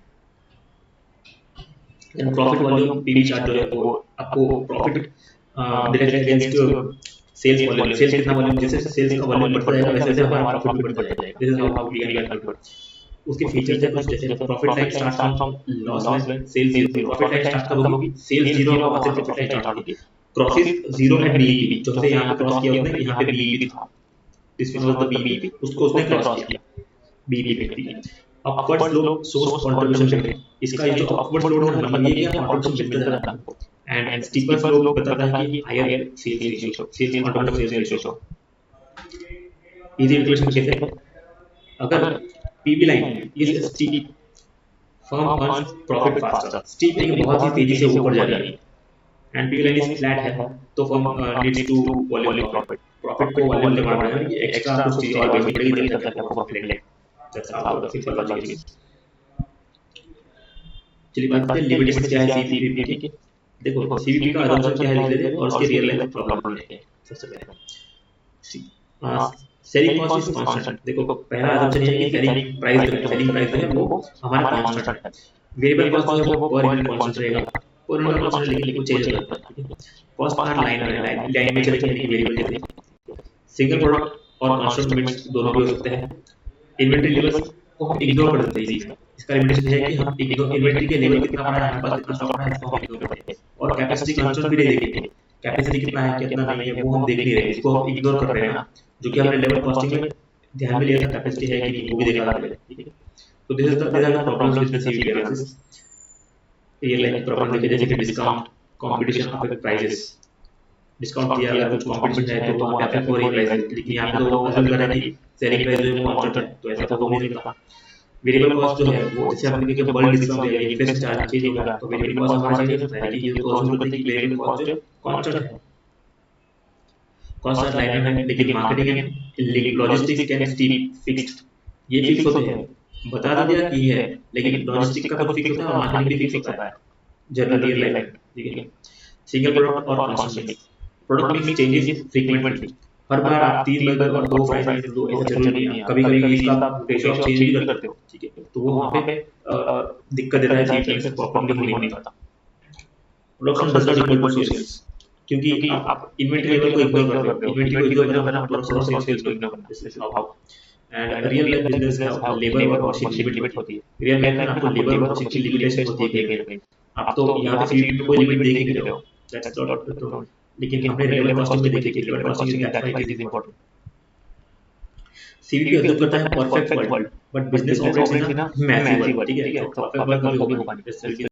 Then profit volume PV chart जो है वो आपको profit directly against sales volume, sales कितना वॉल्यूम, जैसे सेल्स का वॉल्यूम बढ़ता जाएगा वैसे वैसे हमारा प्रॉफिट भी बढ़ता जाएगा। This is how we can calculate. उसके फीचर्स है कुछ, जैसे profit line start from loss line sales zero. Profit line start कब होगी, सेल्स जीरो होगा वहां से प्रॉफिट लाइन स्टार्ट होगी। क्रॉसेस जीरो एंड बीईपी, जो से यहां पे क्रॉस किया उसने, यहां पे बीईपी था, दिस वाज द बीईपी, उसको उसने क्रॉस किया बीईपी पे। Upward slope source contribution rate, इसका ये जो अपवर्ड स्लोप है मतलब ये क्या कंट्रीब्यूशन मिलता रहता है हमको। एंड स्टीपर स्लोप बताता है कि higher sales ratio, sales contribution sales ratio. Easy equation कैसे है, अगर PV line is steep, firm earns profit faster. Steep यानी बहुत ही तेजी से ऊपर जा रही है, and PV line is flat है तो firm needs to volume profit, profit को वॉल्यूम से बढ़ाना है, एक्स्ट्रा कुछ चीज और बेचनी पड़ेगी तब जाके आपको प्रॉफिट मिलेगा। That's how the simple logic is. चलिए बात करते हैं लिमिटेशंस क्या है सीवीपी की। देखो सीवीपी का अजम्पशन क्या है लिख लेते हैं और उसकी रियल लाइफ प्रॉब्लम लेते हैं। सबसे पहले सेलिंग कॉस्ट इज कांस्टेंट। देखो पहला अजम्पशन ये है कि सेलिंग प्राइस जो है वो हमारा कांस्टेंट है। वेरिएबल कॉस्ट जो है वो पर यूनिट कांस्टेंट रहेगा, पर यूनिट कांस्टेंट लेकिन कुछ चेंज होता है। कॉस्ट आर लाइन में चलेगी, यानी कि वेरिएबल चलेगी। सिंगल प्रोडक्ट और कांस्टेंट लिमिट्स दोनों भी हो सकते हैं। इन्वेंट्री लेवल्स को हम इग्नोर कर देते हैं इजी में। इसका लिमिटेशन है कि हम इग्नोर इन्वेंट्री के लेवल कितना पड़ा है, हमारे पास कितना स्टॉक पड़ा है, इसको हम इग्नोर करते हैं। और कैपेसिटी कंस्ट्रेंट भी नहीं देखेंगे, कैपेसिटी कितना है कितना नहीं है वो हम देख नहीं रहे, इसको हम इग्नोर कर रहे हैं ना, जो कि हमने लेवल कॉस्टिंग में ध्यान में लिया था, कैपेसिटी है कि नहीं वो भी देखा था पहले, ठीक है। तो this are the problems with the CVP analysis. ये लाइक प्रॉब्लम देखे जैसे कि discount, competition affect prices, discount दिया अगर कुछ कंपटीशन है तो वहां पे अफेक्ट हो रही प्राइस, लेकिन यहाँ पे तो अज्यूम कर रहे हैं कि सेलिंग प्राइस जो है वो कांस्टेंट है, तो ऐसा तो हो नहीं सकता। वेरिएबल कॉस्ट जो है वो जैसे हमने देखा बल्क डिस्काउंट या इन्फ्लेशन चार्ज चेंज हो गया तो वेरिएबल कॉस्ट हमारा चेंज हो सकता है, लेकिन ये तो अज्यूम करते हैं कि वेरिएबल कॉस्ट जो कांस्टेंट है, कॉस्ट लाइन में है, लेकिन marketing and logistics can steep fixed, ये फिक्स होते हैं, बता तो दिया कि है, लेकिन लॉजिस्टिक का खुद फिक्स होता है और मार्केटिंग भी फिक्स होता है जनरली रियल लाइफ, ठीक है। सिंगल प्रोडक्ट और constant mix, product mix changes frequently, हर बार आप 3 बर्गर और 2 फ्राइज राइस लो ऐसा जरूरी नहीं है, कभी कभी इसका आप रेशियो ऑफ चेंज भी करते हो, ठीक है, तो वो वहां पे दिक्कत देता है, सीक्वेंस प्रॉपर्ली हो नहीं पाता। Production does not equal to sales, क्योंकि आप इन्वेंटरी लेवल को इग्नोर करते हो, इन्वेंटरी को इग्नोर करना मतलब प्रोडक्शन और सेल्स को इग्नोर करना, this is how. And real life business have labour और मशीन लिमिट होती है, रियल लाइफ में आपको लेबर और मशीन की लिमिटेशन होती है कहीं ना कहीं, आप तो यहाँ पे सीवीपी में कोई लिमिट देख ही नहीं रहे हो, दैट्स नॉट, लेकिन हमने लेवल कॉस्टिंग में देखी थी, level costing that's why it is important. CVP assume करता है perfect world, but business operates in a massive world, ठीक है, तो परफेक्ट वर्ल्ड कभी होगा नहीं,